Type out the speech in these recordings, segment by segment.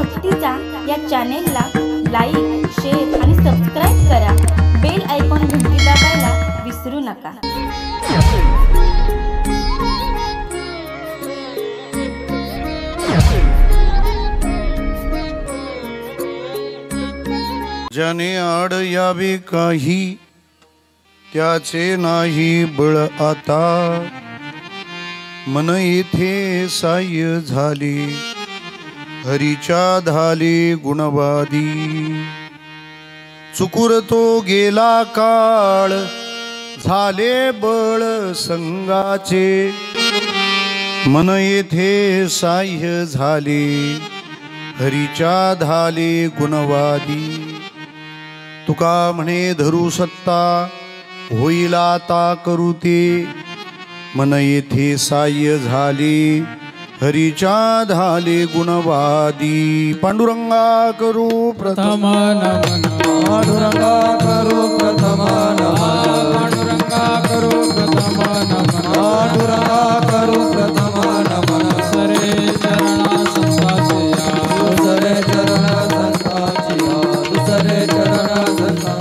भक्तीचा या चॅनेलला like, share आणि सबस्क्राईब करा. बेल आयकॉन घंटी दाबायला विसरू नका. ज्याने आड यावे काही त्याचे नाही बळ आता. मन येथे साय झाले हरीच्या धाले गुणवादी. चुकुर तो गेला काळ झाले बळ संगाचे. मन येथे साह्य झाले हरीच्या धाले गुणवादी. तुका म्हणे धरू सत्ता होईल आता करूते. मन येथे साह्य झाले हरीच्या धाले गुणवादी. पांडुरंगा करू प्रथम नमन. पांडुरंगा करू प्रथम नमन. पांडुरंगा करू प्रथम नमन. पांडुरंगा करू प्रथम नमन. दुसरे चरणा संताचे दुसरे चरणा संताचे दुसरे चरणा संताचे.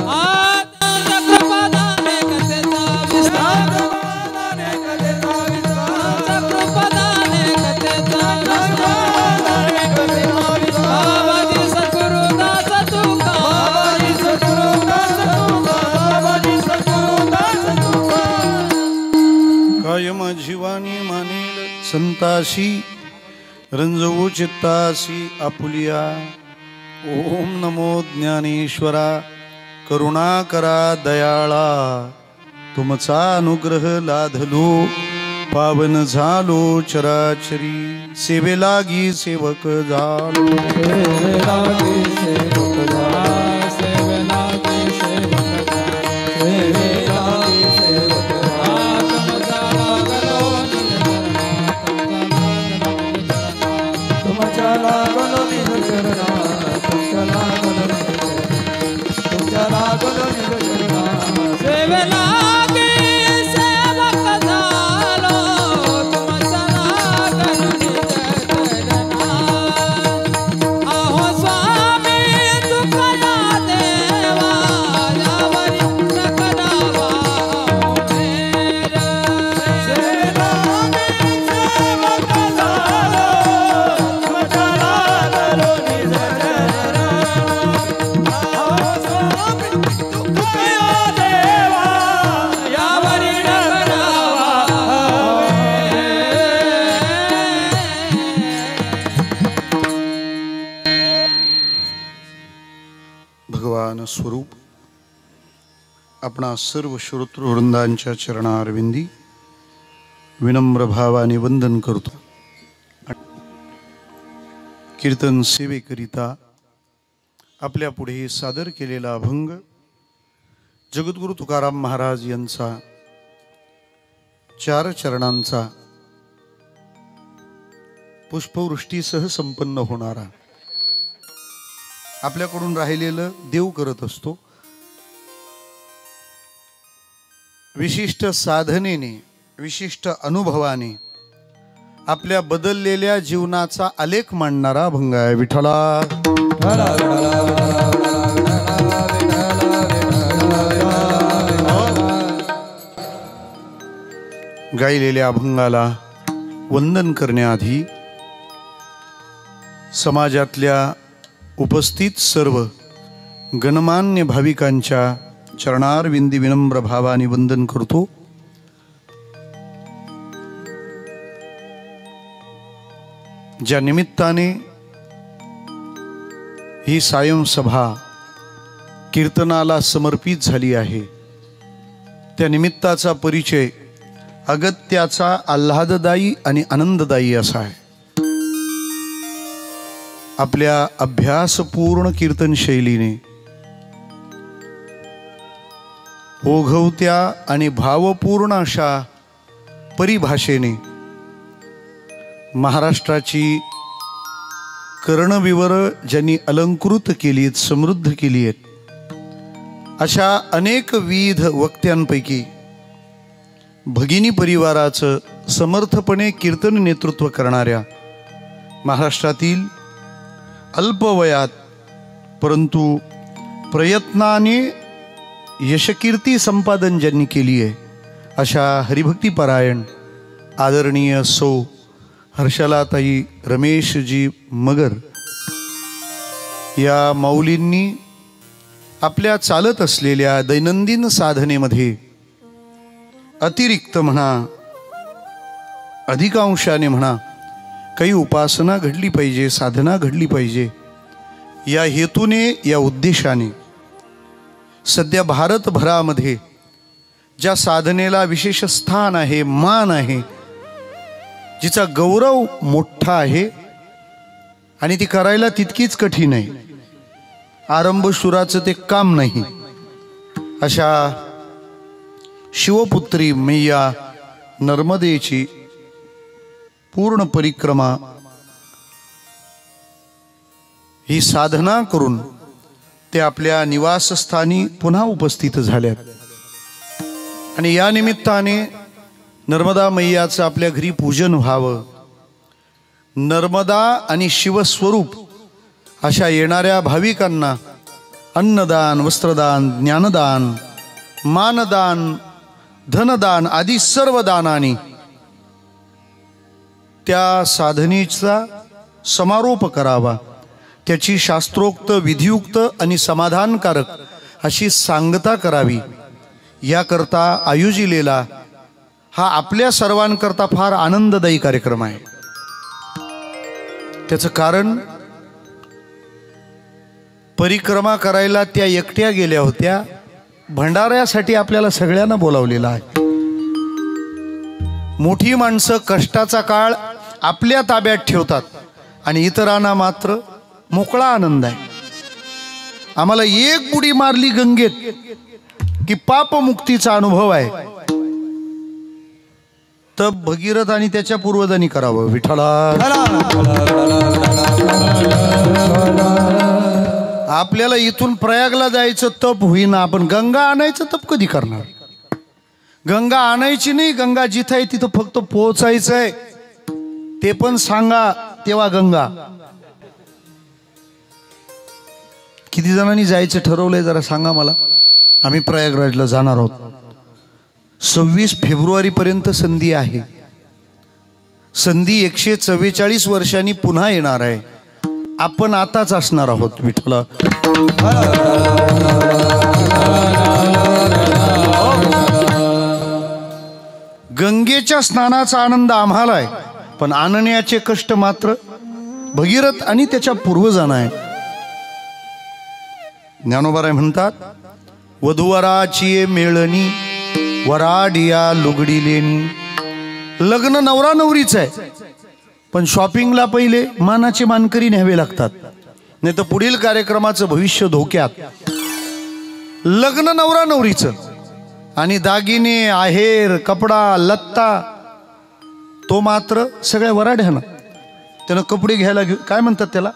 कायम जीवानी मानेल संताशी रंजवू चित्तासी आपुलिया. ओम नमो ज्ञानेश्वरा करुणा करा दयाळा. तुमचा अनुग्रह लाधलो पावन झालो चराचरी. सेवेलागी सेवक झालो. सेवेलागी सेवक झालो. सेवेलागी सेवक झालो. सेवेलागी सेवक तुमच्या लागलो निज चरणा. तुमच्या लागलो निज चरणा. तुमच्या लागलो निज चरणा. सेवेलागी सेवक झालो. तुमच्या लागलो निज चरणा. अहो स्वामी तुकया देवा यावरी सकलावा मेरा. सेवेलागी सेवक झालो. तुमच्या लागलो निज चरणा. अहो स्वामी तुकया देवा यावरी सकलावा भगवान स्वरूप आपणा सर्व श्रोतृवृंदांच्या चरणारविंदी विनम्र भावाने वंदन करतो. कीर्तन सेवेकरिता आपल्या पुढे सादर केलेला अभंग जगद्गुरु तुकाराम महाराज यांचा 4 चरणांचा पुष्पवृष्टीसह संपन्न होणारा. आपल्याकडून राहिलेलं देव करत असतो. विशिष्ट साधनेने विशिष्ट अनुभवाने आपल्या बदललेल्या जीवनाचा आलेख मांडणारा अभंग आहे. विठ्ठला गायलेल्या अभंगाला वंदन करण्याआधी समाजातल्या उपस्थित सर्व गणमान्य भाविकांच्या चरणारविंदी विनम्र भावाने वंदन करतो. ज्या निमित्ताने ही सायं सभा कीर्तनाला समर्पित झाली आहे त्या निमित्ताचा परिचय अगत्याचा आल्हाददायी आणि आनंददायी असा आहे. आपल्या अभ्यासपूर्ण कीर्तन शैलीने ओघवत्या आणि भावपूर्ण अशा परिभाषेने महाराष्ट्राची कर्णविवर ज्यांनी अलंकृत केली आहेत, समृद्ध केली आहेत, अशा अनेक विविध वक्त्यांपैकी भगिनी परिवाराचं समर्थपणे कीर्तन नेतृत्व करणाऱ्या महाराष्ट्रातील अल्पवयात परंतु प्रयत्नाने यशकीर्ती संपादन ज्यांनी केली आहे अशा हरिभक्तीपरायण आदरणीय सौ हर्षलाताई रमेशजी मगर या माऊलींनी आपल्या चालत असलेल्या दैनंदिन साधनेमध्ये अतिरिक्त म्हणा अधिकांशाने म्हणा काही उपासना घडली पाहिजे, साधना घडली पाहिजे या हेतूने, या उद्देशाने सध्या भारतभरामध्ये ज्या साधनेला विशेष स्थान आहे, मान आहे, जिचा गौरव मोठा आहे आणि ती करायला तितकीच कठीण आहे, आरंभशुराचं ते काम नाही, अशा शिवपुत्री मैया नर्मदेची पूर्ण परिक्रमा ही साधना करून ते आपल्या निवासस्थानी पुन्हा उपस्थित झाल्यात आणि या निमित्ताने नर्मदा मैयाचं आपल्या घरी पूजन व्हावं, नर्मदा आणि शिवस्वरूप अशा येणाऱ्या भाविकांना अन्नदान, वस्त्रदान, ज्ञानदान, मानदान, धनदान आदी सर्व दानाने त्या साधनेचा समारोप करावा, त्याची शास्त्रोक्त, विधियुक्त आणि समाधानकारक अशी सांगता करावी याकरता आयोजिलेला हा आपल्या सर्वांकरता फार आनंददायी कार्यक्रम आहे. त्याचं कारण परिक्रमा करायला त्या एकट्या गेल्या होत्या, भंडाऱ्यासाठी आपल्याला सगळ्यांना बोलावलेलं आहे. मोठी माणसं कष्टाचा काळ आपल्या ताब्यात ठेवतात आणि इतरांना मात्र मोकळा आनंद आहे. आम्हाला एक बुडी मारली गंगेत की पापमुक्तीचा अनुभव आहे, तर भगीरथ आणि त्याच्या पूर्वजांनी करावं. विठ्ठला आपल्याला इथून प्रयागला जायचं तप होईना, आपण गंगा आणायचं तप कधी करणार? गंगा आणायची नाही, गंगा जिथं आहे तिथं फक्त पोहोचायचंय, ते पण सांगा तेव्हा गंगा. किती जणांनी जायचं ठरवलंय जरा सांगा मला. आम्ही प्रयागराजला जाणार आहोत. 26 फेब्रुवारी पर्यंत संधी आहे. संधी 144 वर्षांनी पुन्हा येणार आहे. आपण आताच असणार आहोत. विठ्ठला गंगेच्या स्नानाचा आनंद आम्हाला आहे, पण आणण्याचे कष्ट मात्र भगीरथ आणि त्याच्या पूर्वजांना आहे. ज्ञानोबाराय म्हणतात, वधूवराची मेळणी वराडिया लुगडी लेणी. लग्न नवरा नवरीच आहे, पण शॉपिंगला पहिले मानाचे मानकरी न्यावे लागतात, नाही तर पुढील कार्यक्रमाचं भविष्य धोक्यात. लग्न नवरा नवरीचं आणि दागिने, आहेर, कपडा, लत्ता तो मात्र सगळ्या वराड्यानं. त्यानं कपडे घ्यायला काय म्हणतात त्याला,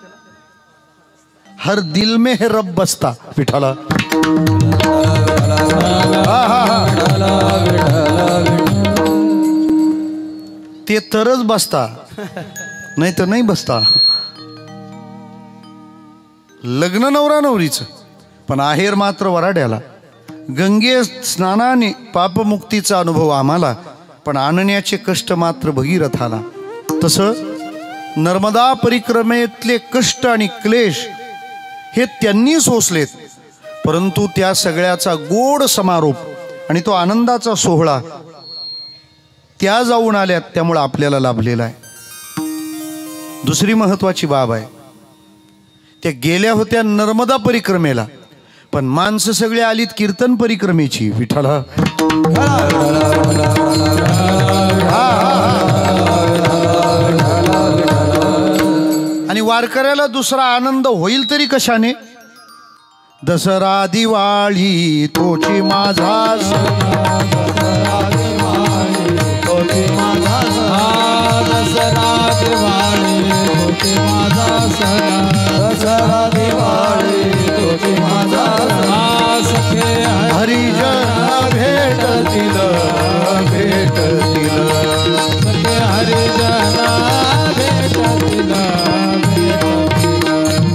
हर दिल में है रब बसता. विठाला ते तरच बसता, नाही तर नाही बसता. लग्न नवरा नवरीचं, पण आहेर मात्र वराड्याला. गंगे स्नानाने पापमुक्तीचा अनुभव आम्हाला, पण आणण्याचे कष्ट मात्र भगीरथाला. तसं नर्मदा परिक्रमेतले कष्ट आणि क्लेश हे त्यांनी सोसलेत, परंतु त्या सगळ्याचा गोड समारोप आणि तो आनंदाचा सोहळा त्या जाऊन आल्यात, त्यामुळे आपल्याला लाभलेला आहे. दुसरी महत्वाची बाब आहे, त्या गेल्या होत्या नर्मदा परिक्रमेला, पण माणसं सगळे आलीत कीर्तन परिक्रमेची. विठ्ठला आणि वारकऱ्याला दुसरा आनंद होईल तरी कशाने? दसरा दिवाळी तोची माझा दसरा दिवाळी होते माझा दसरा दिवाळी होते माझा सखे हरिजन भेटतील भेटतील सखे हरिजन भेटतील भेटतील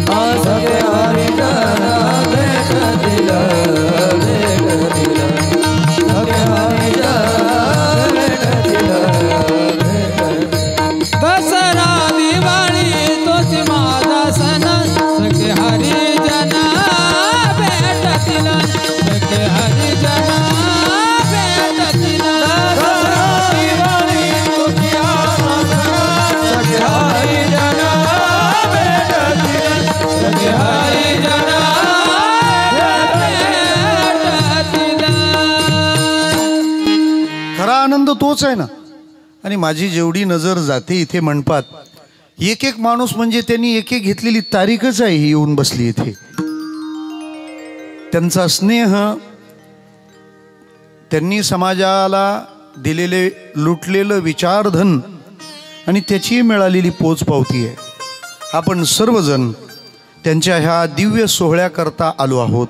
तोच आहे ना. आणि माझी जेवढी नजर जाते इथे मंडपात, एक एक माणूस म्हणजे त्यांनी एक एक घेतलेली तारीखच आहे ही येऊन बसली इथे. त्यांचा स्नेह, त्यांनी समाजाला दिलेले लुटलेलं विचारधन आणि त्याची मिळालेली पोचपावती आहे. आपण सर्वजण त्यांच्या ह्या दिव्य सोहळ्याकरता आलो आहोत.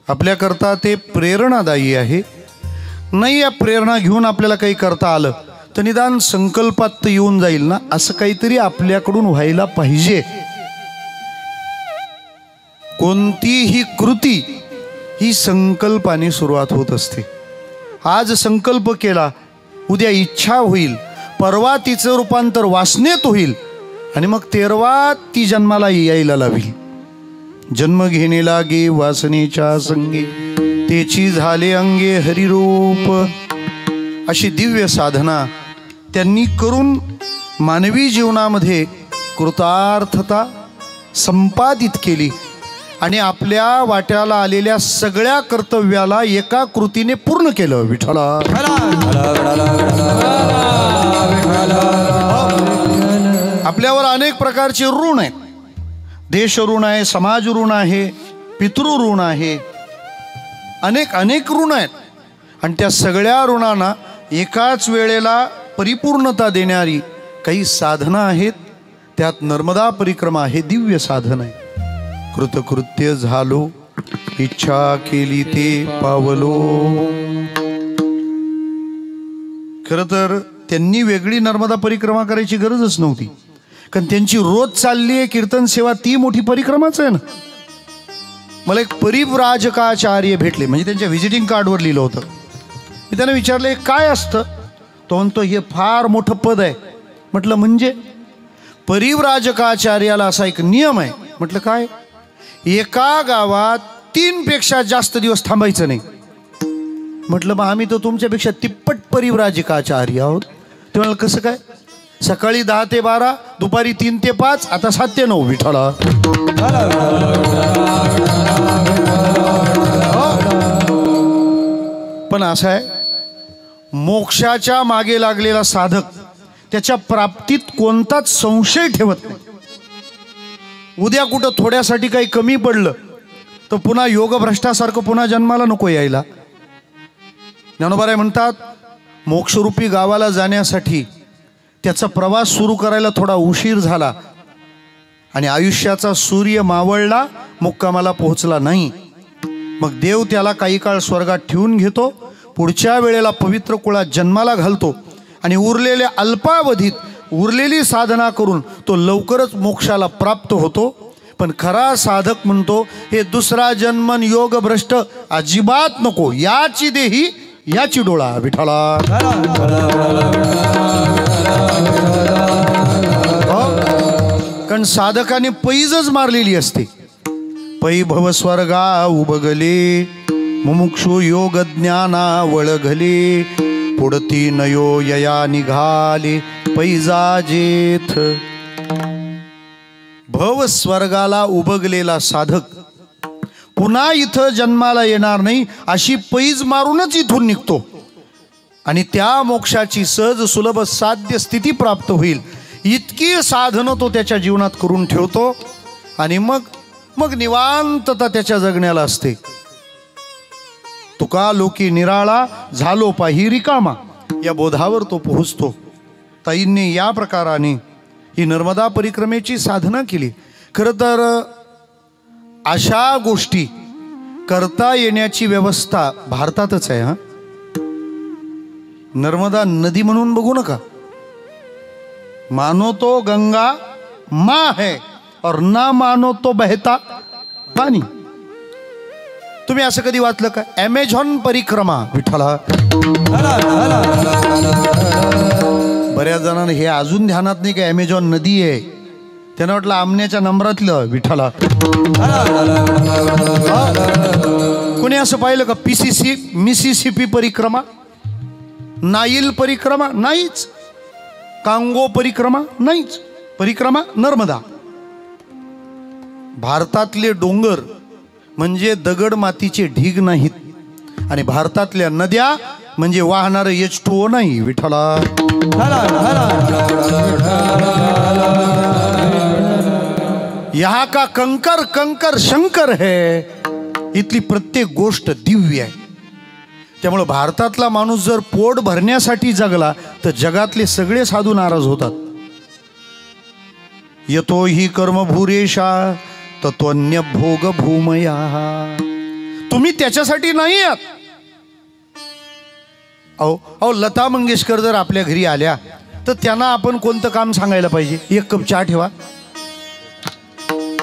आपल्याकरता ते प्रेरणादायी आहे. नाही या प्रेरणा घेऊन आपल्याला काही करता आलं तर निदान संकल्पात तर येऊन जाईल ना, असं काहीतरी आपल्याकडून व्हायला पाहिजे. कोणतीही कृती ही संकल्पाने सुरुवात होत असते. आज संकल्प केला, उद्या इच्छा होईल, परवा तिचं रूपांतर वासनेत होईल आणि मग तेरवा ती जन्माला यायला लावी. जन्म घेणे लागे वासनेच्या संगे, तेची झाले अंगे हरिरूप. अशी दिव्य साधना त्यांनी करून मानवी जीवनामध्ये कृतार्थता संपादित केली आणि आपल्या वाट्याला आलेल्या सगळ्या कर्तव्याला एका कृतीने पूर्ण केलं. विठ्ठला आपल्यावर अनेक प्रकारचे ऋण आहेत. देश ऋण आहे, समाज ऋण आहे, पितृ ऋण आहे, अनेक अनेक ऋण आहेत. आणि त्या सगळ्या ऋणांना एकाच वेळेला परिपूर्णता देणारी काही साधना आहेत. त्यात नर्मदा परिक्रमा हे दिव्य साधन आहे. कृतकृत्य झालो, इच्छा केली ते पावलो. खरं तर त्यांनी वेगळी नर्मदा परिक्रमा करायची गरजच नव्हती, कारण त्यांची रोज चालली आहे कीर्तन सेवा, ती मोठी परिक्रमाच आहे ना. मला एक परिव्राजकाचार्य भेटले, म्हणजे त्यांच्या व्हिजिटिंग कार्डवर लिहिलं होतं. मी त्यांना विचारले काय असतं, तो म्हणतो हे फार मोठं पद आहे. म्हटलं म्हणजे? परिव्राजकाचार्याला असा एक नियम आहे. म्हटलं काय? एका गावात 3 पेक्षा जास्त दिवस थांबायचं नाही. म्हटलं मग आम्ही तर तुमच्यापेक्षा तिप्पट परिव्राजकाचार्य आहोत. ते म्हणाल कसं काय? सकाळी 10 ते 12, दुपारी 3 ते 5, आता 7 ते 9. विठ्ठला पण असं आहे, मोक्षाच्या मागे लागलेला साधक त्याच्या प्राप्तीत कोणताच संशय ठेवत नाही. उद्या कुठं थोड्यासाठी काही कमी पडलं तर पुन्हा योगभ्रष्टासारखं पुन्हा जन्माला नको यायला. ज्ञानोबाराय म्हणतात, मोक्षरूपी गावाला जाण्यासाठी त्याचा प्रवास सुरू करायला थोडा उशीर झाला आणि आयुष्याचा सूर्य मावळला, मुक्कामाला पोहोचला नाही. मग देव त्याला काही काळ स्वर्गात ठेवून घेतो, पुढच्या वेळेला पवित्र कुळात जन्माला घालतो आणि उरलेल्या अल्पावधीत उरलेली साधना करून तो लवकरच मोक्षाला प्राप्त होतो. पण खरा साधक म्हणतो हे दुसरा जन्मन योग भ्रष्ट अजिबात नको, याची देही याची डोळा. विठ्ठला कारण साधकाने पैजच मारलेली असते. पै भव स्वर्गा उबगले, मुमुक्षु योग ज्ञाना वळघले, पुढती नयो यया निघाले, पैजा जेथ. भव स्वर्गाला उबगलेला साधक पुन्हा इथं जन्माला येणार नाही अशी पैज मारूनच इथून निघतो आणि त्या मोक्षाची सहज सुलभ साध्य स्थिती प्राप्त होईल इतकी साधनं तो त्याच्या जीवनात करून ठेवतो आणि मग निवांतता त्याच्या जगण्याला असते. तुका लोकी निराळा झालो पाही रिकामा, या बोधावर तो पोहोचतो. ताईंनी या प्रकाराने ही नर्मदा परिक्रमेची साधना केली. खरं तर अशा गोष्टी करता येण्याची व्यवस्था भारतातच आहे. नर्मदा नदी म्हणून बघू नका. मानो तो गंगा माँ है और ना मानो तो बहता पाणी. तुम्ही असं कधी वाचलं का? ॲमेझॉन परिक्रमा. विठ्ठला बऱ्याच जणांना हे अजून ध्यानात नाही का ॲमेझॉन नदी आहे. त्यांना वाटलं आमण्याच्या नंबरातलं. विठ्ठला कोणी असं पाहिलं का? मिसिसिपी परिक्रमा, नाईल परिक्रमा नाहीच, कांगो परिक्रमा नाहीच, परिक्रमा नर्मदा. भारतातले डोंगर म्हणजे दगड मातीचे ढीग नाहीत आणि भारतातल्या नद्या म्हणजे वाहणारं H2O नाही विठ्ठला. यहाँ का कंकर कंकर शंकर है. इथली प्रत्येक गोष्ट दिव्य आहे. त्यामुळे भारतातला माणूस जर पोट भरण्यासाठी जगला तर जगातले सगळे साधू नाराज होतात. यतो ही कर्मभूरेशा तत्वन्य भोग भूमया. तुम्ही त्याच्यासाठी नाही आहात. अहो लता मंगेशकर जर आपल्या घरी आल्या तर त्यांना आपण कोणतं काम सांगायला पाहिजे? एक कप चहा ठेवा.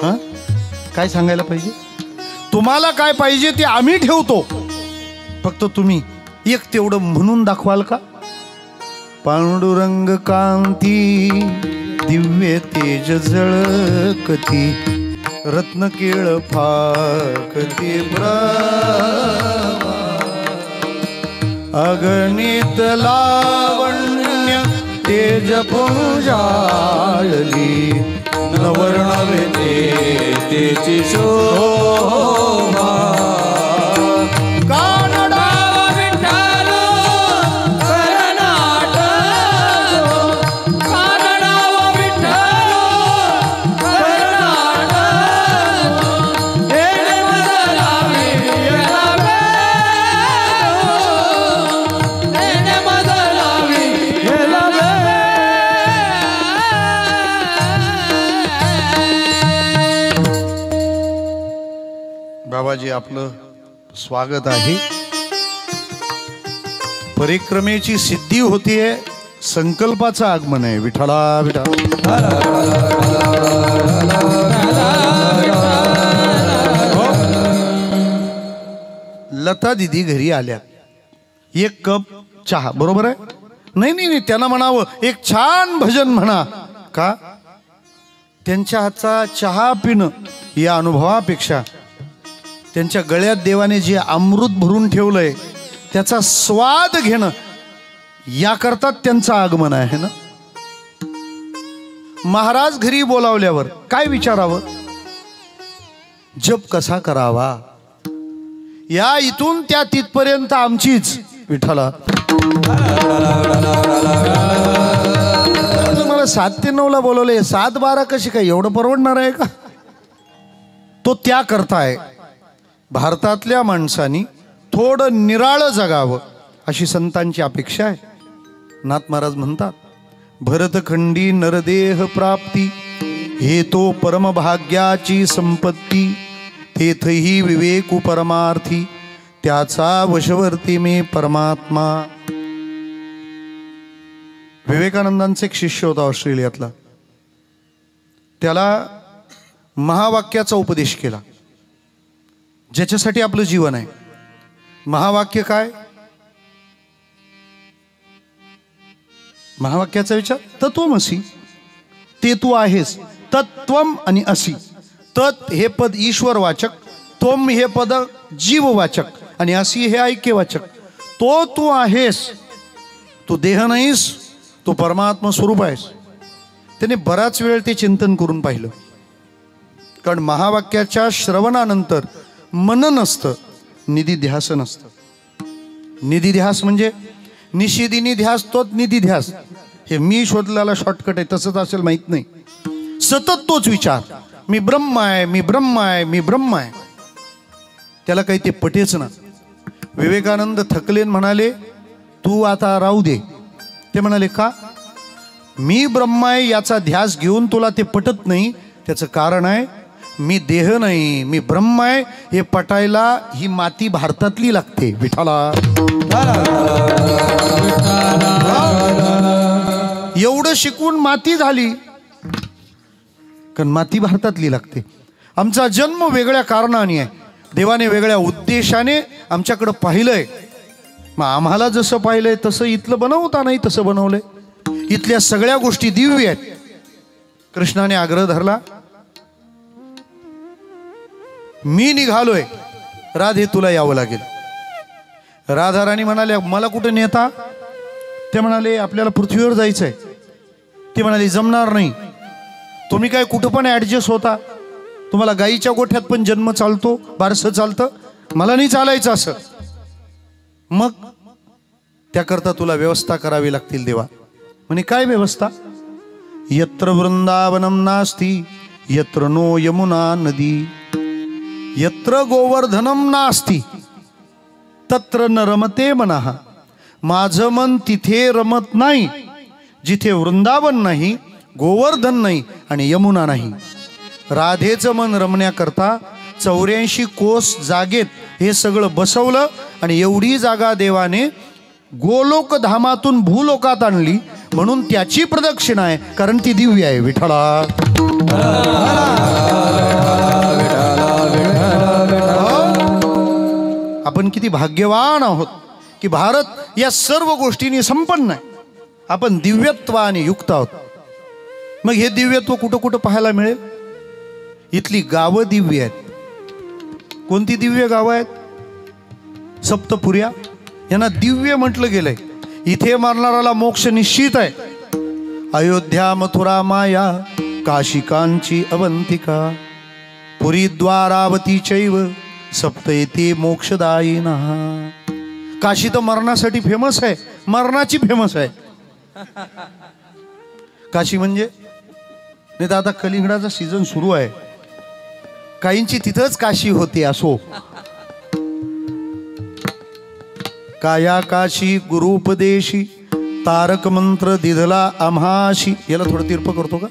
हां, काय सांगायला पाहिजे? तुम्हाला काय पाहिजे ते आम्ही ठेवतो, फक्त तुम्ही एक तेवढं म्हणून दाखवाल का? पांडुरंग कांती दिव्य तेज झळकती रत्न केळ फाकती अगणित लावण्य तेज पुंजाळली नवर्णवे तेची शोभा. बाबाजी आपलं स्वागत आहे. परिक्रमेची सिद्धी होतीये, संकल्पाचं आगमन आहे. विठ्ठला विठ्ठला. लता दिदी घरी आल्या, एक कप चहा. बरोबर आहे? नाही नाही नाही, त्यांना म्हणावं एक छान भजन म्हणा. का? त्यांच्या हातचा चहा पिणं या अनुभवापेक्षा त्यांच्या गळ्यात देवाने जे अमृत भरून ठेवलंय त्याचा स्वाद घेणं याकरता त्यांचं आगमन आहे ना. महाराज घरी बोलावल्यावर काय विचारावं? जप कसा करावा या इथून त्या तिथपर्यंत आमचीच. विठ्ठला. मला 7 ते 9 ला बोलवले, 7-12 कशी काय? एवढं परवडणार आहे का? तो त्या करताय. भारतातल्या माणसांनी थोडं निराळं जगावं अशी संतांची अपेक्षा आहे. नाथ महाराज म्हणतात, भरतखंडी नरदेह प्राप्ती हे तो परमभाग्याची संपत्ती. तेथही विवेकू परमार्थी त्याचा वशवर्ती मे परमात्मा. विवेकानंदांचा एक शिष्य होता ऑस्ट्रेलियातला. त्याला महावाक्याचा उपदेश केला, ज्याच्यासाठी आपलं जीवन आहे. महावाक्य काय? महावाक्याचा विचार तत्वमसी. ते तू आहेस. तत्वम आणि असी. तत् हे पद ईश्वरवाचक, त्वम हे पद जीववाचक आणि असी हे ऐक्यवाचक. तो तू आहेस, तू देह नाहीस, तू परमात्मा स्वरूप आहेस. त्याने बराच वेळ ते चिंतन करून पाहिलं. कारण महावाक्याच्या श्रवणानंतर मनन नसतं, निधिध्यास नसतं. निधिध्यास म्हणजे निशिदिनी ध्यास, तोच निधिध्यास. हे मी शोधलेला शॉर्टकट आहे, तसंच असेल माहित नाही. सतत तोच विचार, मी ब्रह्म आहे, मी ब्रह्म आहे, मी ब्रह्म आहे. त्याला काही ते पटेच ना. विवेकानंद थकलेन म्हणाले, तू आता राहू दे. ते म्हणाले, का? मी ब्रह्म आहे याचा ध्यास घेऊन तुला ते पटत नाही. त्याचं कारण आहे, मी देह नाही, मी ब्रह्म आहे हे पटायला ही माती भारतातली लागते. विठ्ठला. एवढं शिकून माती झाली, कारण माती भारतातली लागते. आमचा जन्म वेगळ्या कारणाने आहे. देवाने वेगळ्या उद्देशाने आमच्याकडं पाहिलंय. मग आम्हाला जसं पाहिलंय तसं इथलं बनवता नाही तसं बनवलंय. इथल्या सगळ्या गोष्टी दिव्य आहेत. कृष्णाने आग्रह धरला, मी निघालोय, राधे तुला यावं लागेल. राधा राणी म्हणाल्या, मला कुठे नेता? ते म्हणाले, आपल्याला पृथ्वीवर जायचंय. ते म्हणाले, जमणार नाही. तुम्ही काय कुठं पण ॲडजस्ट होता? तुम्हाला गाईच्या गोठ्यात पण जन्म चालतो, बारसं चालतं, मला नाही चालायचं असं. मग त्याकरता तुला व्यवस्था करावी लागतील देवा. म्हणे काय व्यवस्था? यत्र वृंदावनम नास्ती यत्र नो यमुना नदी यत्र गोवर्धनम नास्ती तत्र न रमते मनः. माझं मन तिथे रमत नाही जिथे वृंदावन नाही, गोवर्धन नाही आणि यमुना नाही. राधेचं मन रमण्याकरता 84 कोस जागेत हे सगळं बसवलं आणि एवढी जागा देवाने गोलोक धामातून भूलोकात आणली. म्हणून त्याची प्रदक्षिणा आहे, कारण ती दिव्य आहे. विठ्ठला आपण किती भाग्यवान आहोत की भारत या सर्व गोष्टींनी संपन्न आहे. आपण दिव्यत्वाने युक्त आहोत. मग हे दिव्यत्व कुठं कुठं पाहायला मिळेल? इथली गावं दिव्य आहेत. कोणती दिव्य गावं आहेत? सप्तपुर्या, यांना दिव्य म्हटलं गेलंय. इथे मारणाराला मोक्ष निश्चित आहे. अयोध्या, मथुरा, माया, काशी, कांची, अवंतिका, पुरी, द्वारावती चैव सप्तैते मोक्षदायिना. काशी तर मरणासाठी फेमस आहे, मरणाची फेमस आहे. काशी म्हणजे नाही तर आता कलिंगडाचा सीझन सुरू आहे, काहींची तिथंच काशी होती. असो, काया काशी गुरुपदेशी तारक मंत्र दिधला आम्हाशी. याला थोडं तिरप करतो का?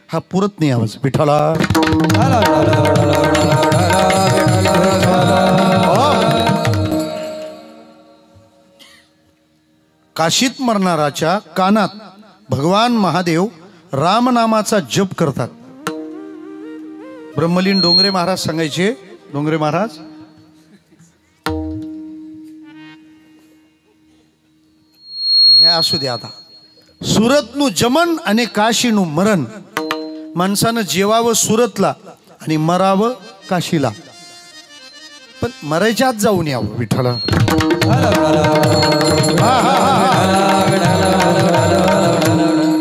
हा पुरत नाही आवाज. विठ्ठला काशीत मरणाराच्या कानात भगवान महादेव रामनामाचा जप करतात. ब्रह्मलीन डोंगरे महाराज सांगायचे, डोंगरे महाराज, हे असू दे आता, सुरतનું जमन आणि काशीનું मरण. माणसानं जेवावं सुरतला आणि मरावं काशीला, पण मरायच्या आत जाऊन यावं. विठ्ठला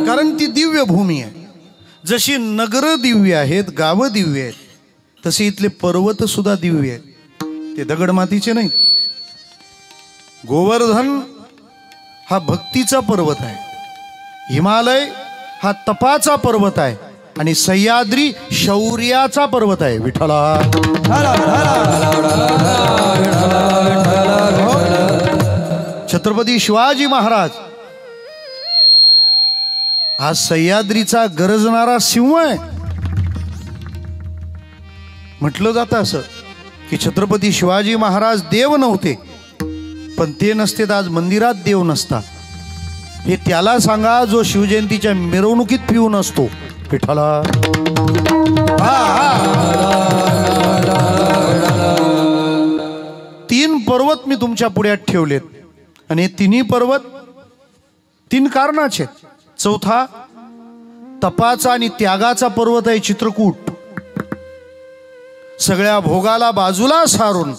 कारण ती दिव्य भूमी आहे. जशी नगर दिव्य आहेत, गावं दिव्य आहेत, तसे इथले पर्वत सुद्धा दिव्य आहेत. ते दगडमातीचे नाहीत. गोवर्धन हा भक्तीचा पर्वत आहे, हिमालय हा तपाचा पर्वत आहे आणि सह्याद्री शौर्याचा पर्वत आहे. विठ्ठला छत्रपती शिवाजी महाराज हा सह्याद्रीचा गरजणारा सिंह आहे. म्हटलं जातं असं की छत्रपती शिवाजी महाराज देव नव्हते, पण ते नसते तर आज मंदिरात देव नसता. हे त्याला सांगा जो शिवजयंतीच्या मिरवणुकीत पिऊन असतो. विठ्ठला तीन पर्वत मी तुमच्या पुढ्यात ठेवलेत आणि तिन्ही पर्वत तीन कारणाचे. चौथा तपाचा आणि त्यागाचा पर्वत आहे चित्रकूट. सगळ्या भोगाला बाजूला सारून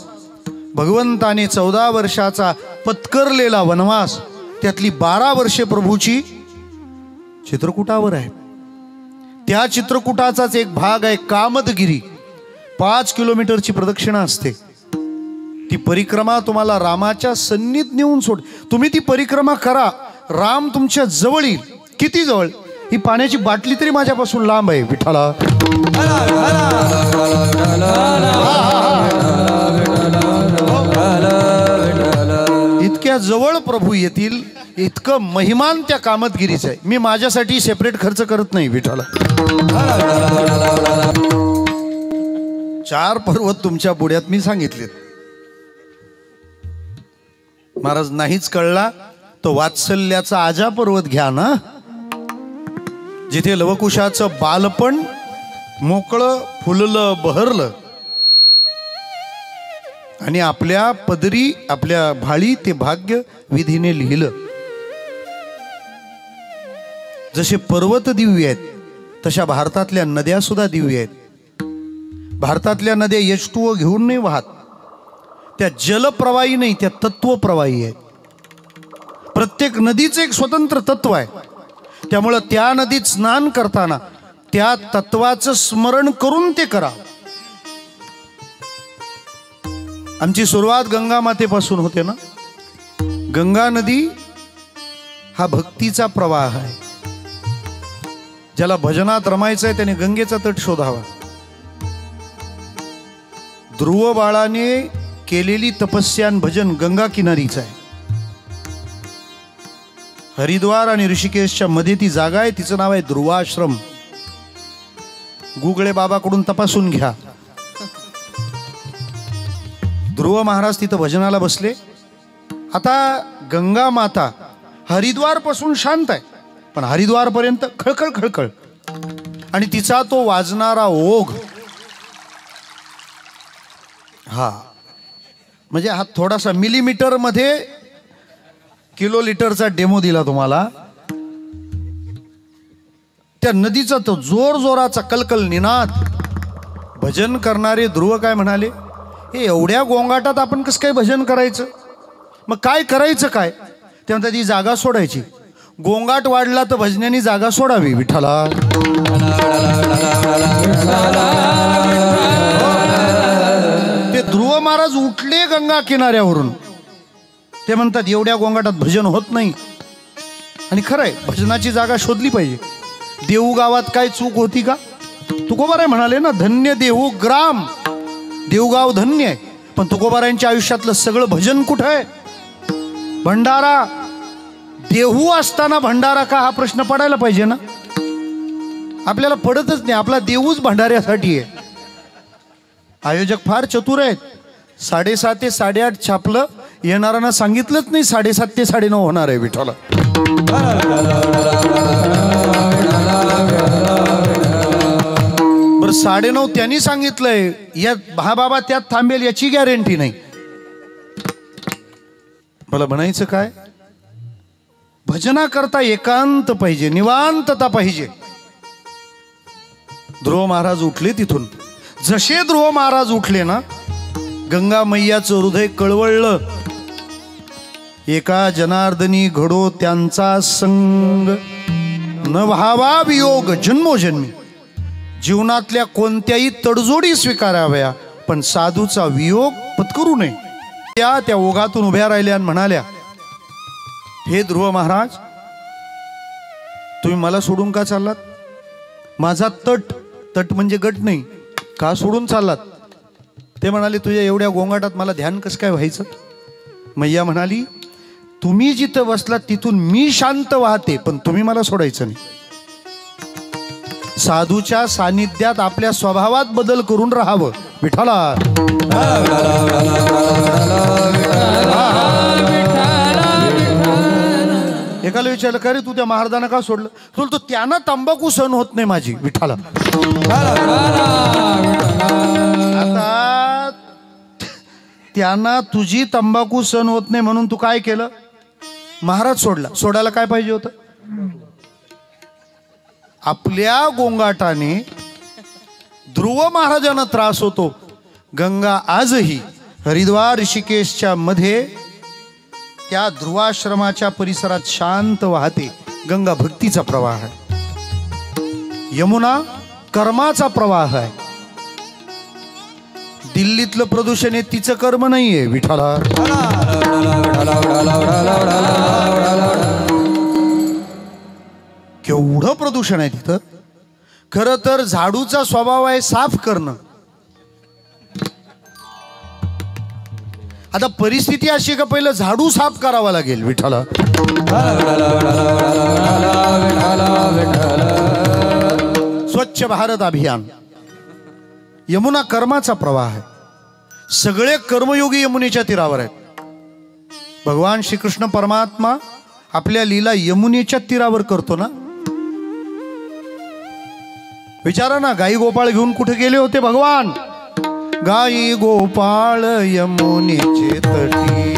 भगवंताने 14 वर्षाचा पत्करलेला वनवास, त्यातली 12 वर्षे प्रभूची चित्रकूटावर आहे. त्या चित्रकूटाचाच एक भाग आहे कामदगिरी. 5 किलोमीटरची प्रदक्षिणा असते. ती परिक्रमा तुम्हाला रामाच्या सन्नीत नेऊन सोड. तुम्ही ती परिक्रमा करा, राम तुमच्या जवळ येईल. किती जवळ? ही पाण्याची बाटली तरी माझ्यापासून लांब आहे. विठ्ठला इतक्या जवळ प्रभू येतील, इतकं महिमान त्या कामदगिरीचं आहे. मी माझ्यासाठी सेपरेट खर्च करत नाही. विठ्ठला 4 पर्वत तुमच्या पुढ्यात मी सांगितलेत. महाराज नाहीच कळला तो वात्सल्याचा आजा पर्वत घ्या ना, जिथे लवकुशाचं बालपण मोकळं फुललं बहरलं आणि आपल्या पदरी आपल्या भाळी ते भाग्य विधीने लिहिलं. जसे पर्वत दिव्य आहेत तशा भारतातल्या नद्या सुद्धा दिव्य आहेत. भारतातल्या नद्या H2O घेऊन नाही वाहत, त्या जलप्रवाही नाही, त्या तत्वप्रवाही आहेत. प्रत्येक नदीचं एक स्वतंत्र तत्व आहे. त्यामुळं त्या नदीत स्नान करताना त्या तत्वाचं स्मरण करून ते करा. आमची सुरुवात गंगा मातेपासून होते ना. गंगा नदी हा भक्तीचा प्रवाह आहे. ज्याला भजनात रमायचं आहे त्याने गंगेचा तट शोधावा. ध्रुव बाळाने केलेली तपस्या आणि भजन गंगा किनारीच आहे. हरिद्वार आणि ऋषिकेशच्या मध्ये ती जागा आहे, तिचं नाव आहे ध्रुवाश्रम. गुगळे बाबाकडून तपासून घ्या. ध्रुव महाराज तिथं भजनाला बसले. आता गंगा माता हरिद्वार पासून शांत आहे, पण हरिद्वार पर्यंत खळखळ खळखळ, आणि तिचा तो वाजणारा ओघ, हा म्हणजे हा थोडासा मिलीमीटर मध्ये किलो लिटरचा डेमो दिला तुम्हाला. त्या नदीचा तो जोर जोराचा कलकल निनाद. भजन करणारे ध्रुव काय म्हणाले, हे एवढ्या गोंगाटात आपण कसं काय भजन करायचं, मग काय करायचं काय. ते म्हणतात ती जागा सोडायची. गोंगाट वाढला तर भजनानी जागा सोडावी. विठ्ठला ते ध्रुव महाराज उठले गंगा किनाऱ्यावरून. ते म्हणतात एवढ्या गोंगाटात भजन होत नाही. आणि खरंय, भजनाची जागा शोधली पाहिजे. देऊ गावात काय चूक होती का. तुकोबाराय म्हणाले ना, धन्य देऊ ग्राम. देऊगाव धन्य आहे, पण तुकोबारायांच्या आयुष्यातलं सगळं भजन कुठं आहे. भंडारा देहू असताना भंडारा का, हा प्रश्न पडायला पाहिजे ना. आपल्याला पडतच नाही. आपला देऊच भंडाऱ्यासाठी आहे. आयोजक फार चतुर आहेत. 7:30 ते 8:30 छापलं. येणाऱ्यांना सांगितलंच नाही 7:30 ते 9:30 होणार आहे. विठ्ठला बरं 9:30 त्यांनी सांगितलंय. या हा बाबा त्यात थांबेल याची गॅरंटी नाही. मला म्हणायचं काय, भजना करता एकांत पाहिजे, निवांतता पाहिजे. ध्रुव महाराज उठले तिथून. जसे ध्रुव महाराज उठले ना, गंगा मैयाचं हृदय कळवळलं. एका जनार्दनी घडो त्यांचा संग, न व्हावा वियोग जन्मोजन्मी. जीवनातल्या कोणत्याही तडजोडी स्वीकाराव्या, पण साधूचा वियोग पत्करू नये. त्या ओघातून उभ्या राहिल्या आणि म्हणाल्या, हे ध्रुव महाराज, तुम्ही मला सोडून का चाललात. माझा तट म्हणजे गट नाही, का सोडून चाललात. ते म्हणाले, तुझ्या एवढ्या गोंगाटात मला ध्यान कसं काय व्हायचं. मैया म्हणाली, तुम्ही जिथं बसलात तिथून मी शांत वाहते, पण तुम्ही मला सोडायचं नाही. साधूच्या सानिध्यात आपल्या स्वभावात बदल करून राहावं. विठ्ठला एकाला विचारलं, का रे तू त्या महाराजांना का सोडलं. तो त्यांना तंबाखू सहन होत नाही माझी. विठ्ठला आता त्यांना तुझी तंबाखू सहन होत नाही म्हणून तू काय केलं, महाराज सोडला. सोडायला काय पाहिजे होतं. आपल्या गोंगाटाने ध्रुव महाराजांना त्रास होतो. गंगा आजही हरिद्वार ऋषिकेशच्या मध्ये त्या ध्रुवाश्रमाच्या परिसरात शांत वाहते. गंगा भक्तीचा प्रवाह आहे. यमुना कर्माचा प्रवाह आहे. दिल्लीतलं प्रदूषण हे तिचं कर्म नाहीये. विठ्ठला केवढं प्रदूषण आहे तिथं. खरं तर झाडूचा स्वभाव आहे साफ करणं. आता परिस्थिती अशी का पहिलं झाडू साफ करावा लागेल. विठ्ठला स्वच्छ भारत अभियान. यमुना कर्माचा प्रवाह आहे. सगळे कर्मयोगी यमुनेच्या तीरावर आहेत. भगवान श्रीकृष्ण परमात्मा आपल्या लीला यमुनेच्या तीरावर करतो ना. विचारा ना, गाई गोपाळ घेऊन कुठे गेले होते भगवान. गाई गोपाळ यमुनेचे तटी,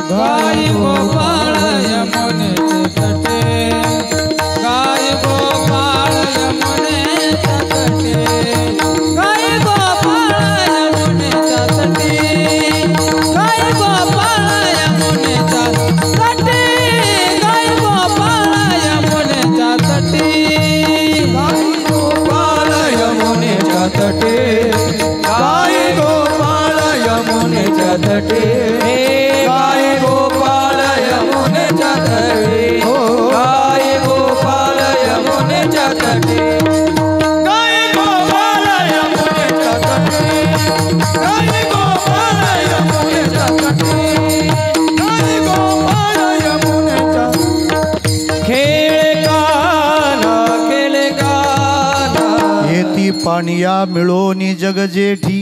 गाई गोपाळ यमुनेचे तटे, गाई गोपाळ यमुनेच्या तटे, गाई गोपाळ यमुनेच्या तटे, गाई गोपाळ यमुनेच्या तटे, गाई गोपाळ यमुनेच्या तटे, गाई गोपाळ यमुनेच्या तटे, गाई गोपाळ यमुनेच्या तटे, गाई गोपाळ यमुनेच्या तटे. या मिळोनी जग जेठी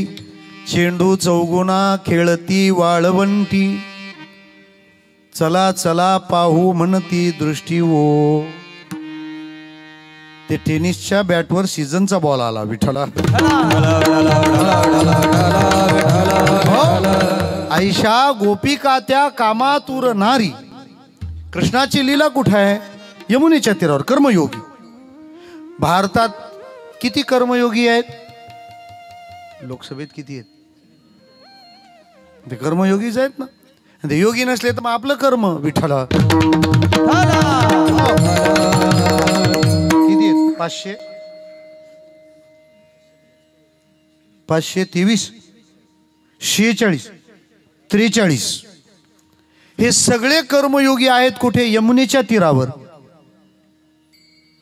चेंडू चौगुणा खेळती वाळवंटी चला चला पाहू म्हणती दृष्टी ओ. ते टेनिसच्या बॅटवर सीझनचा बॉल आला विठ्ठला. आयशा गोपिका त्या कामातुर नारी. कृष्णाची लीला कुठे आहे? यमुनेच्या तीरावर. कर्मयोगी. भारतात किती कर्मयोगी आहेत? लोकसभेत किती आहेत? ते कर्मयोगीच आहेत ना. ते योगी नसले तर मग आपलं कर्म विठ्ठला. किती आहेत? 523 46 43. हे सगळे कर्मयोगी आहेत कुठे? यमुनेच्या तीरावर.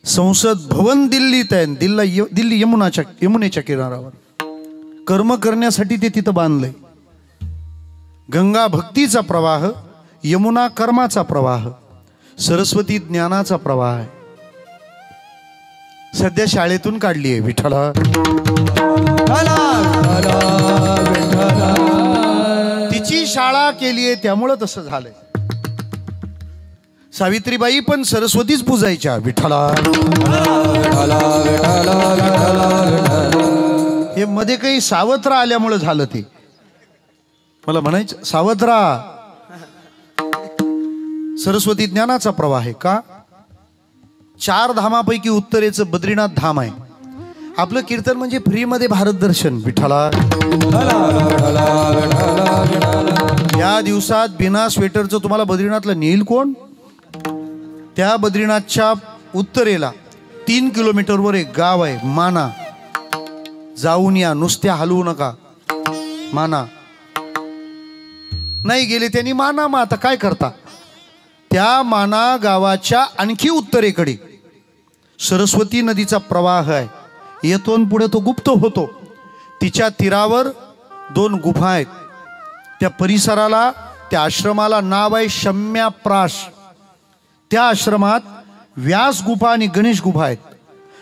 संसद भवन दिल्लीत आहे. दिल्ली यमुनेच्या किनाऱ्यावर. कर्म करण्यासाठी ते तिथं बांधलंय. गंगा भक्तीचा प्रवाह, यमुना कर्माचा प्रवाह, सरस्वती ज्ञानाचा प्रवाह आहे. सध्या शाळेतून काढली आहे विठ्ठला. तिची शाळा केली आहे त्यामुळं तसं झालंय. सावित्रीबाई पण सरस्वतीच पूजायच्या विठ्ठला. हे मध्ये काही सावत्रा आल्यामुळे झालं. ते मला म्हणायचं सावत्रा. सरस्वती ज्ञानाचा प्रवाह आहे का? 4 धामापैकी उत्तरेचं बद्रीनाथ धाम आहे. आपलं कीर्तन म्हणजे फ्रीमध्ये भारत दर्शन विठ्ठला. या दिवसात बिना स्वेटरचं तुम्हाला बद्रीनाथला नेईल कोण? त्या बद्रीनाथच्या उत्तरेला 3 किलोमीटरवर एक गाव आहे माना. जाऊन या. नुसत्या हलवू नका. माना नाही गेले त्यांनी माना. मग आता काय करता? त्या माना गावाच्या आणखी उत्तरेकडे सरस्वती नदीचा प्रवाह आहे. येतून पुढे तो गुप्त होतो. तिच्या तीरावर 2 गुफा आहेत. त्या परिसराला, त्या आश्रमाला नाव आहे शम्याप्राश. त्या आश्रमात व्यास गुफा आणि गणेश गुफा आहेत.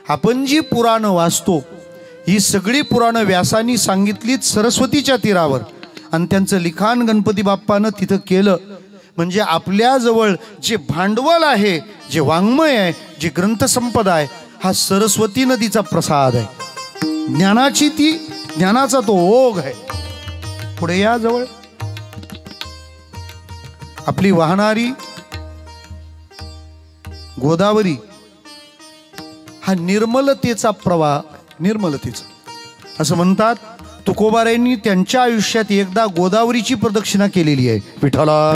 आपण जी पुराणं वाचतो ही सगळी पुराणं व्यासांनी सांगितलीत सरस्वतीच्या तीरावर. आणि त्यांचं लिखाण गणपती बाप्पानं तिथं केलं. म्हणजे आपल्याजवळ जे भांडवल आहे, जे वाङ्मय आहे, जी ग्रंथसंपदा आहे, हा सरस्वती नदीचा प्रसाद आहे. ज्ञानाचा तो ओघ आहे. पुढे या जवळ आपली वाहणारी गोदावरी हा निर्मलतेचा प्रवाह. निर्मलतेचा असं म्हणतात. तुकोबारायांनी त्यांच्या आयुष्यात एकदा गोदावरीची प्रदक्षिणा केलेली आहे विठ्ठला.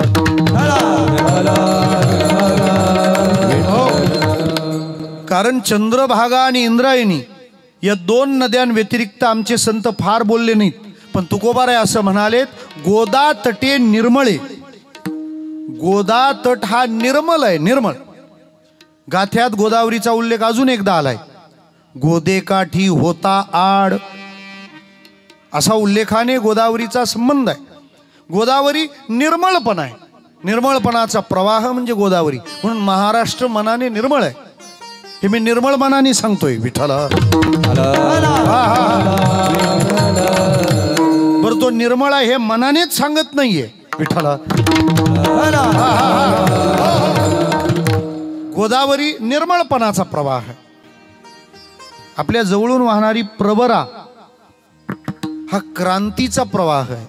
कारण चंद्रभागा आणि इंद्रायणी या 2 नद्यांव्यतिरिक्त आमचे संत फार बोलले नाहीत. पण तुकोबाराय असं म्हणालेत, गोदा तटे निर्मळे. गोदा तट हा निर्मल आहे. निर्मळ. गाथ्यात गोदावरीचा उल्लेख अजून एकदा आलाय. गोदे काठी होता आड असा उल्लेखाने गोदावरीचा संबंध आहे. गोदावरी निर्मळपणा आहे. निर्मळपणाचा प्रवाह म्हणजे गोदावरी. म्हणून महाराष्ट्र मनाने निर्मळ आहे. हे मी निर्मळ मनाने सांगतोय विठ्ठला. बरं तो निर्मळ आहे हे मनानेच सांगत नाहीये विठ्ठला. गोदावरी निर्मळपणाचा प्रवाह आहे. आपल्या जवळून वाहणारी प्रवरा हा क्रांतीचा प्रवाह आहे.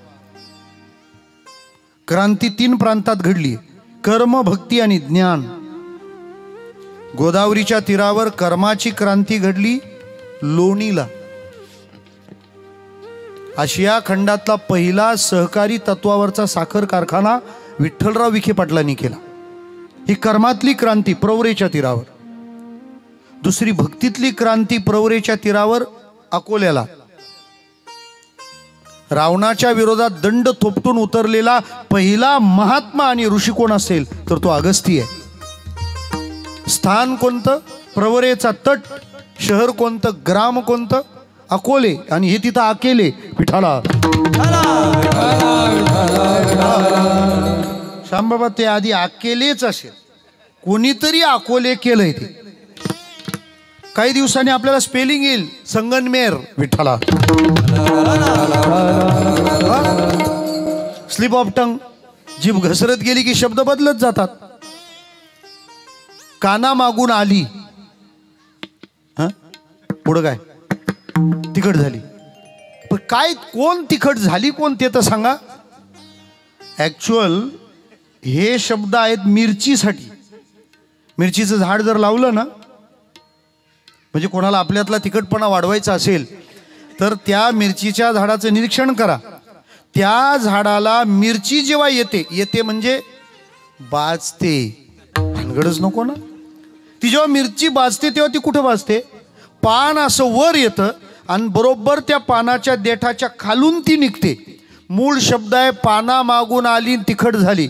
क्रांती 3 प्रांतात घडली. कर्म, भक्ती आणि ज्ञान. गोदावरीच्या तीरावर कर्माची क्रांती घडली लोणीला. आशिया खंडातला पहिला सहकारी तत्वावरचा साखर कारखाना विठ्ठलराव विखे पाटलांनी केला. ही कर्मातली क्रांती प्रवरेच्या तीरावर. दुसरी भक्तीतली क्रांती प्रवरेच्या तीरावर अकोल्याला. रावणाच्या विरोधात दंड थोपटून उतरलेला पहिला महात्मा आणि ऋषी कोण असेल तर तो अगस्ती आहे. स्थान कोणतं? प्रवरेचा तट. शहर कोणतं? ग्राम कोणतं? अकोले. आणि हे तिथं अकेले विठ्ठला. श्यामबाबा ते आधी अकेलेच असेल. कोणीतरी अकोले केलंय ते. काही दिवसांनी आपल्याला स्पेलिंग येईल संगनमेर विठ्ठला. स्लिप ऑफ टंग, जीभ घसरत गेली की शब्द बदलत जातात. काना मागून आली, पुढं काय तिखट झाली. पण काय कोण तिखट झाली कोण ते तर सांगा. ऍक्च्युअल हे शब्द आहेत मिरचीसाठी. मिरचीचं झाड जर लावलं ना, म्हणजे कोणाला आपल्यातला तिखटपणा वाढवायचा असेल तर त्या मिरचीच्या झाडाचं निरीक्षण करा. त्या झाडाला मिरची जेव्हा येते म्हणजे बाजते, भानगडच नको ना. ती जेव्हा मिरची बाजते तेव्हा ती कुठं बाजते, पान असं वर येतं आणि बरोबर त्या पानाच्या देठाच्या खालून ती निघते. मूळ शब्द आहे पाना मागून आली तिखट झाली.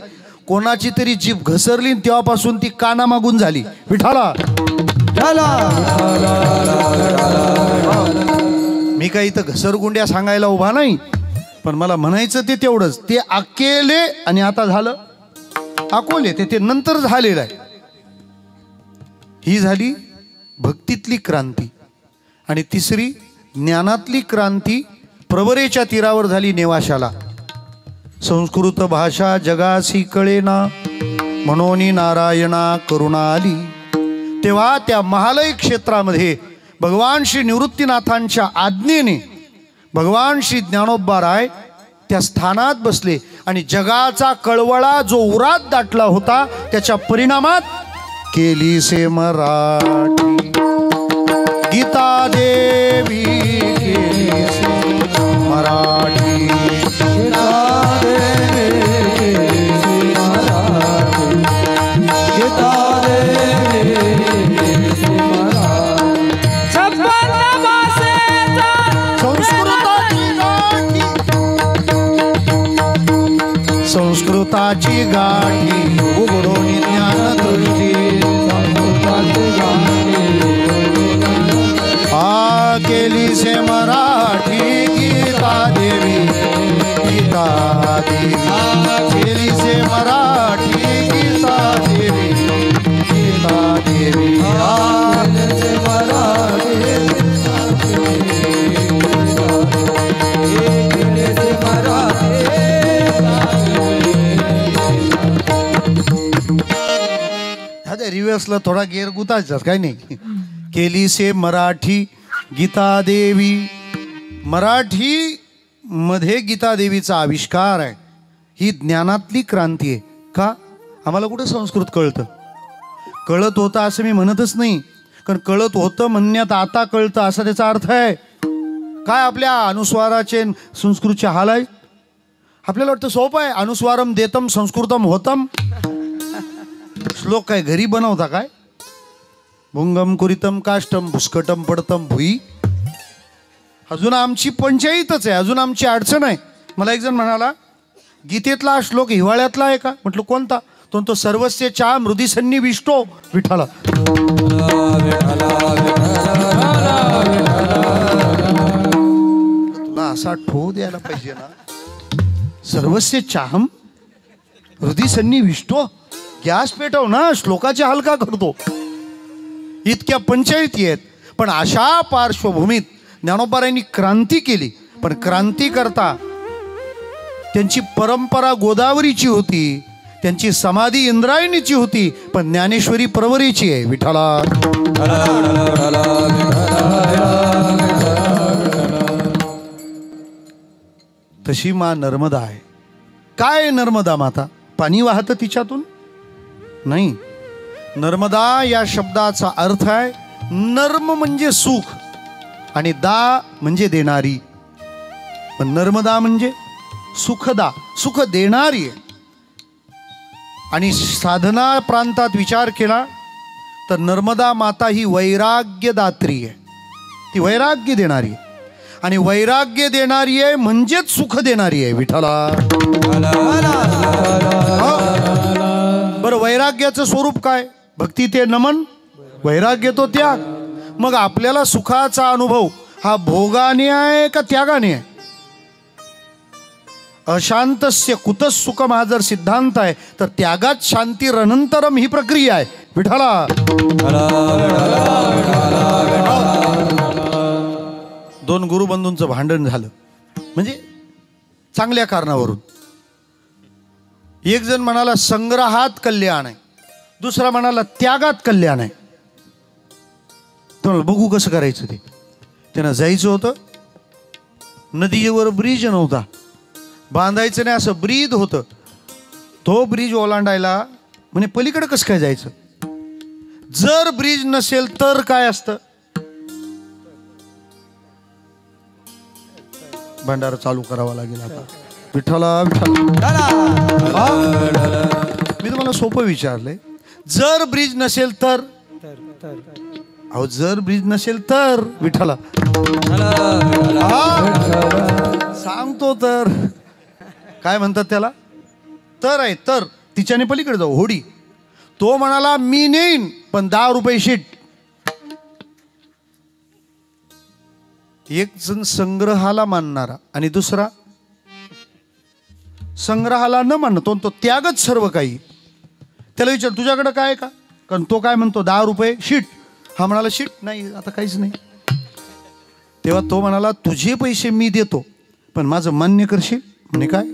कोणाची तरी जीभ घसरली तेव्हापासून ती काना मागून झाली. विठाला मी काही इथं घसरगुंड्या सांगायला उभा नाही, पण मला म्हणायचं ते तेवढंच. ते अकेले आणि आता झालं अकोले, ते नंतर झालेलं आहे. ही झाली भक्तीतली क्रांती. आणि तिसरी ज्ञानातली क्रांती प्रवरेच्या तीरावर झाली नेवाशाला. संस्कृत भाषा जगासी कळेना, म्हणून नारायणा करुणा आली. तेव्हा त्या महालय क्षेत्रामध्ये भगवान श्री निवृत्तीनाथांच्या आज्ञेने भगवान श्री ज्ञानोबा राय त्या स्थानात बसले आणि जगाचा कळवळा जो उरात दाटला होता त्याच्या परिणामात केली से मराठी गीता देवी, केली से मराठी गीता देवी, गीता संस्कृताची गाठी उघडून ज्ञान दृष्टी. हा केली से मराठी गीता देवी, गीता देवी केली से मराठी गीता देवी, गीता देवी से मराठी. रिव्हर्सला थोडा गेअर गुतायचा काय नाही. केली से मराठी गीता देवी. मराठी मध्ये गीता देवीचा आविष्कार आहे. ही ज्ञानातली क्रांती आहे. का आम्हाला कुठं संस्कृत कळतं, कळत होतं असं मी म्हणतच नाही, कारण कळत होतं म्हणण्यात आता कळतं असा त्याचा अर्थ आहे. काय आपल्या अनुस्वाराचे संस्कृतचे हाल आहे. आपल्याला वाटतं सोपं आहे, अनुस्वारम देतम संस्कृतम होतम. श्लोक काय घरी बनवता काय. भुंगम कुरितम काष्टम भुस्कटम पडतम भुई. अजून आमची पंचायतच आहे, अजून आमची अडचण आहे. मला एक जण म्हणाला गीतेतला श्लोक हिवाळ्यातला आहे का. म्हटलं कोणता. तो सर्वस्य चा मृदी सन्निविष्टो विठाला. तुला असा ठो द्यायला पाहिजे ना. सर्वस्य चाहम हृदय सन्निविष्टो. गॅस पेटव ना, श्लोकाचे हाल का करतो. इतक्या पंचायती आहेत. पण अशा पार्श्वभूमीत ज्ञानोबारायांनी क्रांती केली. पण क्रांती करता त्यांची परंपरा गोदावरीची होती, त्यांची समाधी इंद्रायणीची होती, पण ज्ञानेश्वरी प्रवरीची आहे. विठाला तशी मा नर्मदा आहे. काय नर्मदा माता पाणी वाहतं तिच्यातून नाही. नर्मदा या शब्दाचा अर्थ आहे नर्म म्हणजे सुख आणि दा म्हणजे देणारी. पण नर्मदा म्हणजे सुखदा, सुख देणारी आहे. आणि साधना प्रांतात विचार केला तर नर्मदा माता ही वैराग्यदात्री आहे. ती वैराग्य देणारी आहे. आणि वैराग्य देणारी आहे म्हणजेच सुख देणारी आहे. विठ्ठला बरं, वैराग्याचं स्वरूप काय. भक्ती ते नमन, वैराग्य तो त्याग. मग आपल्याला सुखाचा अनुभव हा भोगाने आहे का त्यागाने आहे. अशांतस्य कुतः सुखम हा जर सिद्धांत आहे तर त्यागात शांती अनंतरम ही प्रक्रिया आहे. विठ्ठला दोन गुरुबंधूंचं भांडण झालं, म्हणजे चांगल्या कारणावरून. एक जण म्हणाला संग्रहात कल्याण आहे, दुसरा म्हणाला त्यागात कल्याण आहे. तर बघू कसं करायचं ते. त्यांना जायचं होतं, नदीवर ब्रिज नव्हता, बांधायचं नाही असं ब्रीद होतं. तो ब्रिज ओलांडायला म्हणजे पलीकडे कसं काय जायचं. जर ब्रिज नसेल तर काय असतं. भंडारा चालू करावा लागेल आता. विठ्ठला विठ्ठला. मी तुम्हाला सोपं विचारलंय, जर ब्रिज नसेल तर. अहो जर ब्रिज नसेल तर विठ्ठला सांगतो तर काय म्हणतात त्याला, तर आहे तर तिच्याने पलीकडे जाऊ होडी. तो म्हणाला मी नेईन पण 10 रुपये शीट. एक जण संग्रहाला मानणारा आणि दुसरा संग्रहाला न मानतो, तो त्यागच सर्व काही. त्याला विचार तुझ्याकडे काय का, कारण तो काय म्हणतो 10 रुपये शीट. हा म्हणाला शीट नाही आता काहीच नाही. तेव्हा तो म्हणाला तुझे पैसे मी देतो पण माझं मान्य करशील. म्हणे काय,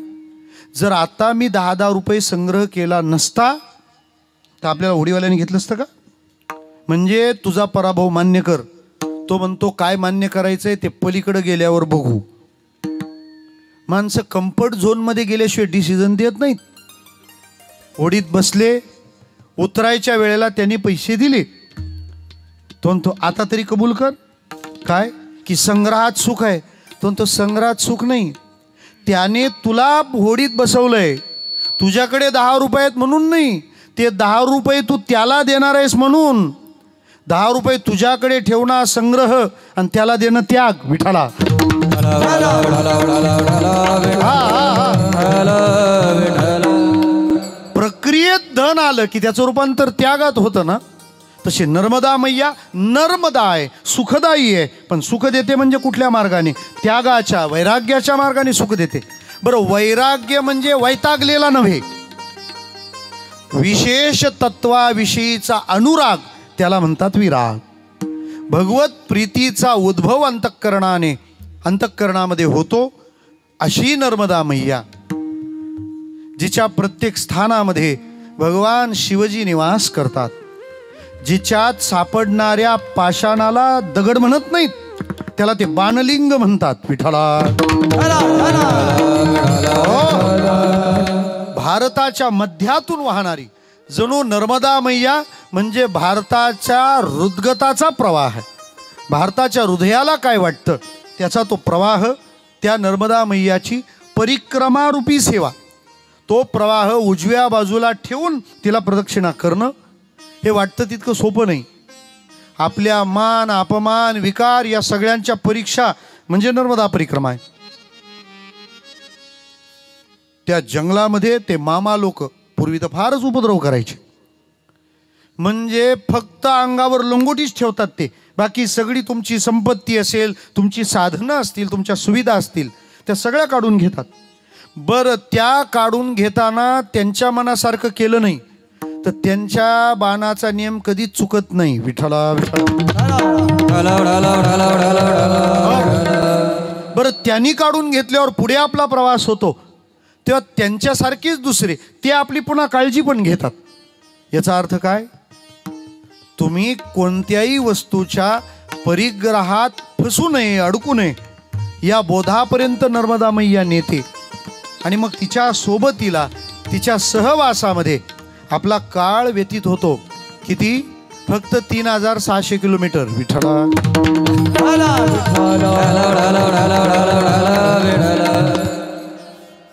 जर आता मी 10-10 रुपये संग्रह केला नसता तर आपल्याला होडीवाल्याने घेतलं असतं का. म्हणजे तुझा पराभव मान्य कर. तो म्हणतो काय मान्य करायचंय ते पलीकडे गेल्यावर बघू. माणसं कम्फर्ट झोनमध्ये गेल्याशिवाय डिसिजन देत नाहीत. होडीत बसले, उतरायच्या वेळेला त्यांनी पैसे दिले. तो म्हणतो आता तरी कबूल कर. काय की संग्रहात सुख आहे. तो म्हणतो संग्रहात सुख नाही, त्याने तुला होडीत बसवलंय. तुझ्याकडे 10 रुपये आहेत म्हणून नाही, ते 10 रुपये तू त्याला देणार आहेस म्हणून. 10 रुपये तुझ्याकडे ठेवणं संग्रह आणि त्याला देणं त्याग. विठाला प्रक्रियेत धन आलं की त्याचं रूपांतर त्यागात होतं ना. तसे नर्मदा मैया नर्मदा आहे, सुखदायी आहे. पण सुख देते म्हणजे कुठल्या मार्गाने, त्यागाच्या वैराग्याच्या मार्गाने सुख देते. बरं वैराग्य म्हणजे वैतागलेला नव्हे, विशेष तत्वाविषयीचा अनुराग त्याला म्हणतात विराग. भगवत प्रीतीचा उद्भव अंतःकरणामध्ये होतो अशी नर्मदा मैया, जिच्या प्रत्येक स्थानामध्ये भगवान शिवजी निवास करतात. जिच्यात सापडणाऱ्या पाषाणाला दगड म्हणत नाहीत, त्याला ते बाणलिंग म्हणतात. विठ्ठला भारताच्या मध्यातून वाहणारी जणू नर्मदा मैया म्हणजे भारताच्या हृदगताचा प्रवाह आहे. भारताच्या हृदयाला काय वाटतं त्याचा तो प्रवाह, त्या नर्मदा मैयाची परिक्रमारूपी सेवा. तो प्रवाह उजव्या बाजूला ठेवून तिला प्रदक्षिणा करणं हे वाटतं तितकं सोपं नाही. आपल्या मान अपमान विकार या सगळ्यांच्या परीक्षा म्हणजे नर्मदा परिक्रमा आहे. त्या जंगलामध्ये ते मामा लोक पूर्वी तर फारच उपद्रव करायचे. म्हणजे फक्त अंगावर लंगोटीच ठेवतात ते, बाकी सगळी तुमची संपत्ती असेल, तुमची साधनं असतील, तुमच्या सुविधा असतील, त्या सगळ्या काढून घेतात. बरं त्या काढून घेताना त्यांच्या मनासारखं केलं नाही तर त्यांच्या बाणाचा नियम कधीच चुकत नाही. विठ्ठला बरं त्यांनी काढून घेतल्यावर पुढे आपला प्रवास होतो तेव्हा त्यांच्यासारखेच दुसरे ते आपली पुन्हा काळजी पण घेतात. याचा अर्थ काय, तुम्ही कोणत्याही वस्तूच्या परिग्रहात फसू नये, अडकू नये या बोधापर्यंत नर्मदा मैया नेते. आणि मग तिच्या सोबतीला तिच्या सहवासामध्ये आपला काळ व्यतीत होतो. किती, फक्त 3600 किलोमीटर. विठ्ठला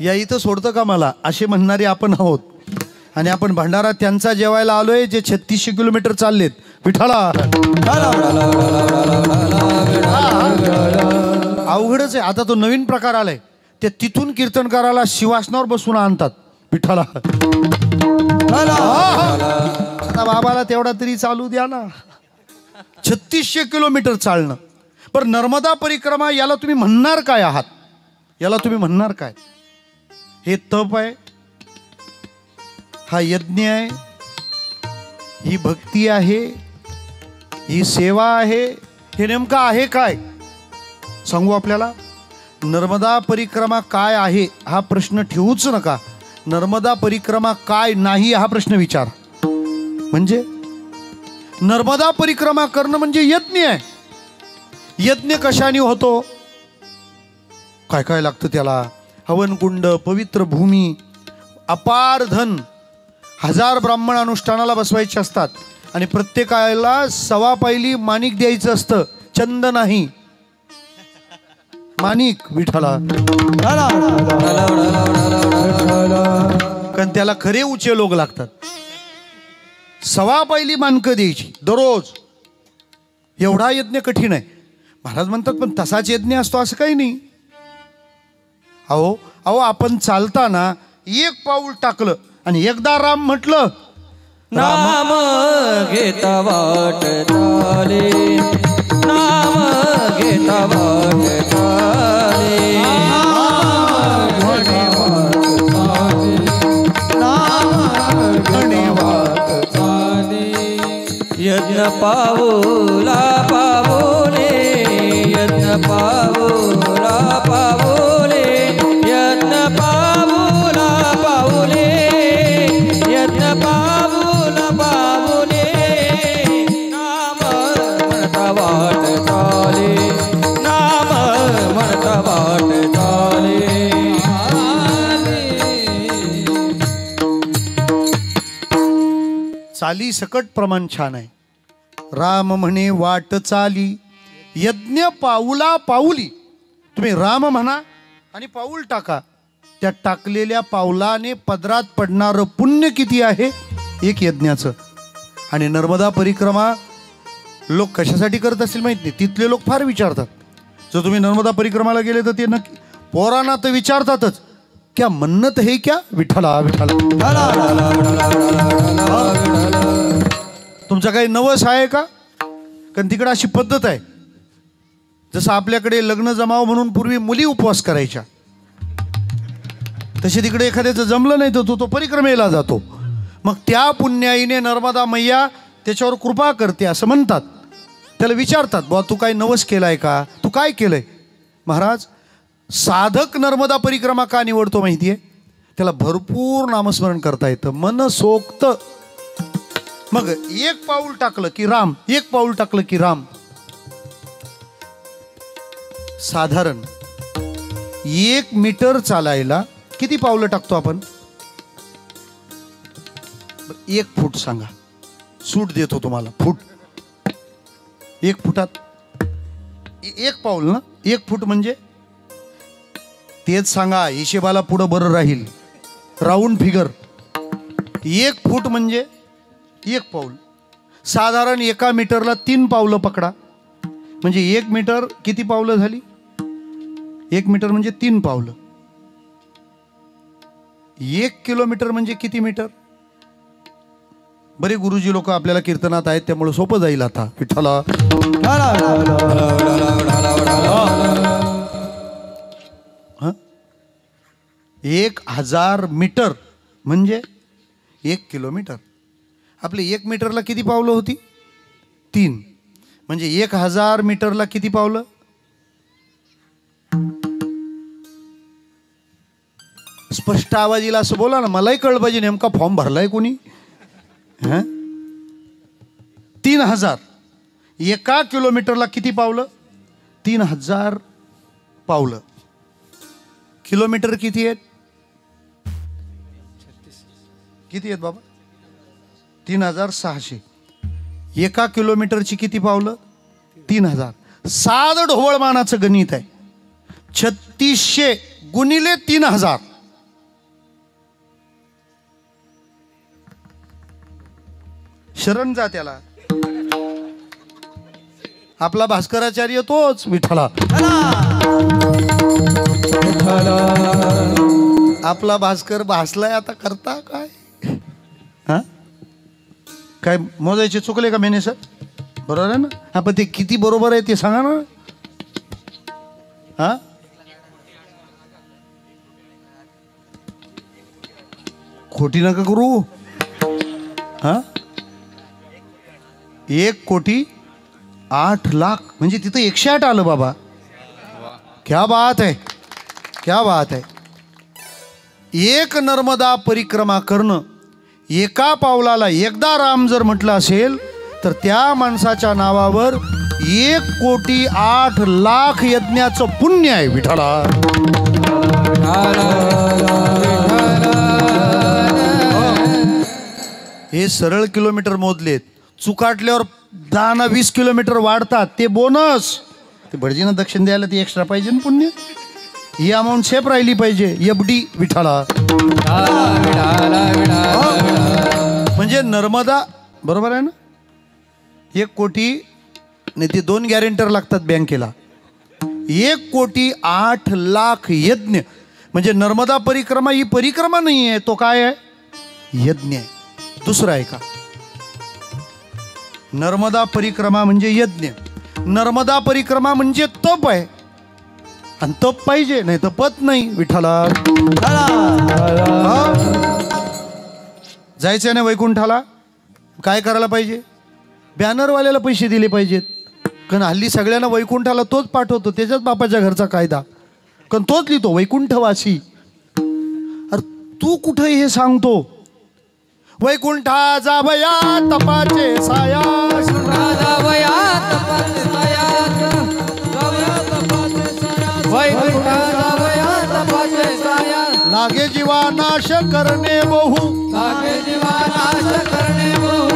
या इथं सोडतं का मला असे म्हणणारे आपण आहोत. आणि आपण भंडारा त्यांचा जेवायला आलोय जे 3600 किलोमीटर चाललेत. विठ्ठला अवघडच आहे. आता तो नवीन प्रकार आलाय, ते तिथून कीर्तनकाराला शिवासनावर बसून आणतात. विठ्ठला आता बाबाला तेवढा तरी चालू द्या ना. 3600 किलोमीटर चालणं. पण नर्मदा परिक्रमा याला तुम्ही म्हणणार काय आहात, याला तुम्ही म्हणणार काय. हे तप आहे, हा यज्ञ आहे, ही भक्ती आहे, ही सेवा आहे, हे नेमकं आहे काय. सांगू आपल्याला? नर्मदा परिक्रमा काय आहे हा प्रश्न ठेवूच नका. नर्मदा परिक्रमा काय नाही हा प्रश्न विचार. म्हणजे नर्मदा परिक्रमा करणं म्हणजे यज्ञ आहे. यज्ञ कशाने होतो? काय काय लागतं त्याला? हवनकुंड, पवित्र भूमी, अपार धन. 1000 ब्राह्मण अनुष्ठानाला बसवायचे असतात आणि प्रत्येकाला 1.25 पायली माणिक द्यायचं असतं, चंद नाही. माणिक विठाला, कारण त्याला खरे उचे लोक लागतात. 1.25 पायली मानकं द्यायची दररोज. एवढा यज्ञ कठीण आहे. महाराज म्हणतात पण तसाच यज्ञ असतो असं काही नाही. अहो अहो आपण चालताना 1 पाऊल टाकलं आणि एकदा राम म्हटलं, नाम घेता वाट चाले, नाम घेता वाट चाले, यज्ञ पाऊला पाऊले, यज्ञ पाऊला पाऊले, यज्ञ पाऊला पाऊले, यज्ञ पाऊला पाऊले, नाम म्हणता वाट चाले, नाम म्हणता वाट चाले. चाली सकट प्रमाण छान आहे. राम म्हणे वाट चाली, यज्ञ पाऊला पाऊली. तुम्ही राम म्हणा आणि पाऊल टाका. त्या टाकलेल्या पाऊलाने पदरात पडणारं पुण्य किती आहे? 1 यज्ञाचं. आणि नर्मदा परिक्रमा लोक कशासाठी करत असतील माहित नाही. तिथले लोक फार विचारतात. जर तुम्ही नर्मदा परिक्रमाला गेले तर ते नक्की पोरांना तर विचारतातच, क्या मन्नत है क्या? विठ्ठला विठ्ठला. तुमचं काही नवस आहे का? कारण तिकडे अशी पद्धत आहे. जसं आपल्याकडे लग्न जमाव म्हणून पूर्वी मुली उपवास करायच्या, तसे तिकडे एखाद्याचं जमलं नाही तर तो परिक्रमेला जातो. मग त्या पुण्याईने नर्मदा मैया त्याच्यावर कृपा करते असं म्हणतात. त्याला विचारतात, बुवा तू काय नवस केलाय का? तू काय केलंय? महाराज, साधक नर्मदा परिक्रमा का निवडतो माहिती आहे? त्याला भरपूर नामस्मरण करता येतं, मनसोक्त. मग 1 पाऊल टाकलं की राम, 1 पाऊल टाकलं की राम. साधारण 1 मीटर चालायला किती पावलं टाकतो आपण? 1 फूट सांगा, सूट देतो तुम्हाला. फूट, 1 फुटात 1 पाऊल ना? 1 फूट म्हणजे तेच सांगा, हिशेबाला पुढं बरं राहील. Round figure. 1 फूट म्हणजे 1 पाऊल. साधारण 1 मीटरला 3 पावलं पकडा, म्हणजे 1 मीटर किती पावलं झाली? 1 मीटर म्हणजे 3 पावलं. 1 किलोमीटर म्हणजे किती मीटर? बरे गुरुजी लोक आपल्याला कीर्तनात आहेत त्यामुळे सोपं जाईल आता. विठ्ठला. 1000 मीटर म्हणजे 1 किलोमीटर. आपले 1 मीटरला किती पावलं होती? 3. म्हणजे 1000 मीटरला किती पावलं? स्पष्ट आवाजीला असं बोला ना, मलाही कळलं पाहिजे नेमका फॉर्म भरलाय कोणी. 3000. 1 किलोमीटरला किती पावलं? 3000 पावलं. किलोमीटर किती आहेत? किती आहेत बाबा? 3600. 1 किलोमीटरची किती पावलं? 3000. साधं ढोबळमानाचं गणित आहे. 3600 गुणिले 3000. शरण जा त्याला. आपला भास्कराचार्य तोच विठ्ठला. आपला भास्कर भासलाय, आता करता काय? हा, काय मोजायचे चुकले का मेने सर? बरोबर आहे ना? हा, पण ते किती बरोबर आहे ते सांगा ना. हा, खोटी नका करू. हा, 1,08,00,000 म्हणजे तिथं 108 आलं बाबा. क्या बात है, क्या बात है. एक नर्मदा परिक्रमा करणं, एका पावलाला एकदा राम जर म्हटलं असेल तर त्या माणसाच्या नावावर 1,08,00,000 यज्ञाचं पुण्य आहे विठ्ठला. हे सरळ किलोमीटर मोजलेत, चुकाटल्यावर 10-20 किलोमीटर वाढतात, ते बोनस. ते भटजीनं दक्षिण द्यायला ती एक्स्ट्रा पाहिजे ना पुण्य. ही अमाऊंट सेफ राहिली पाहिजे. एफडी विठाला. म्हणजे नर्मदा बरोबर आहे ना. 1 कोटी नाही ते 2 गॅरेंटर लागतात बँकेला. 1,08,00,000 यज्ञ म्हणजे नर्मदा परिक्रमा ही परिक्रमा नाही आहे, तो काय आहे, यज्ञ आहे. दुसरा आहे का. नर्मदा परिक्रमा म्हणजे यज्ञ, नर्मदा परिक्रमा म्हणजे तप आहे. आणि तप पाहिजे, नाही तर पत नाही विठ्ठला. जायचं नाही वैकुंठाला, काय करायला पाहिजे, बॅनरवाल्याला पैसे दिले पाहिजेत. कारण हल्ली सगळ्यांना वैकुंठाला तोच पाठवतो, त्याच्याच बापाच्या घरचा कायदा, कारण तोच लिहितो वैकुंठवासी. अरे तू कुठं हे सांगतो, वैकुंठा जावया तपाचे सायास, जावया तपाचे सायास, जावया तपाचे सायास, वैकुंठा जावया तपाचे सायास. लागे जीवा नाश करणे बहु, लागे जीवा नाश करणे बहु,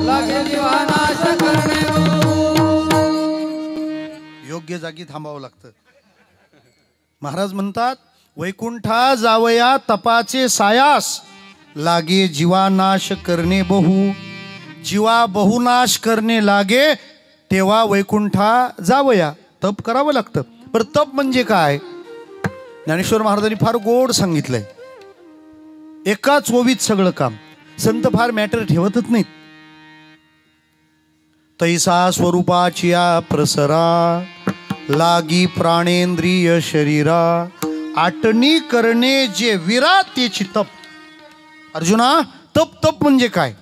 लागे जीवा नाश करणे बहु. योग्य जागी थांबावं लागतं. महाराज म्हणतात वैकुंठा जावया तपाचे सायास, लागे जीवानाश करणे बहु. जीवा बहुनाश करणे लागे तेव्हा वैकुंठा जावया, तप करावं लागतं. पर तप म्हणजे काय, ज्ञानेश्वर महाराजांनी फार गोड सांगितलंय. एकाच ओवीत सगळं काम. संत फार मॅटर ठेवतच नाहीत. तैसा स्वरूपाचिया प्रसरा, लागी प्राणेंद्रिय शरीरा, आटणी करणे जे विरा तेची तप. अर्जुना, तप तप म्हणजे काय,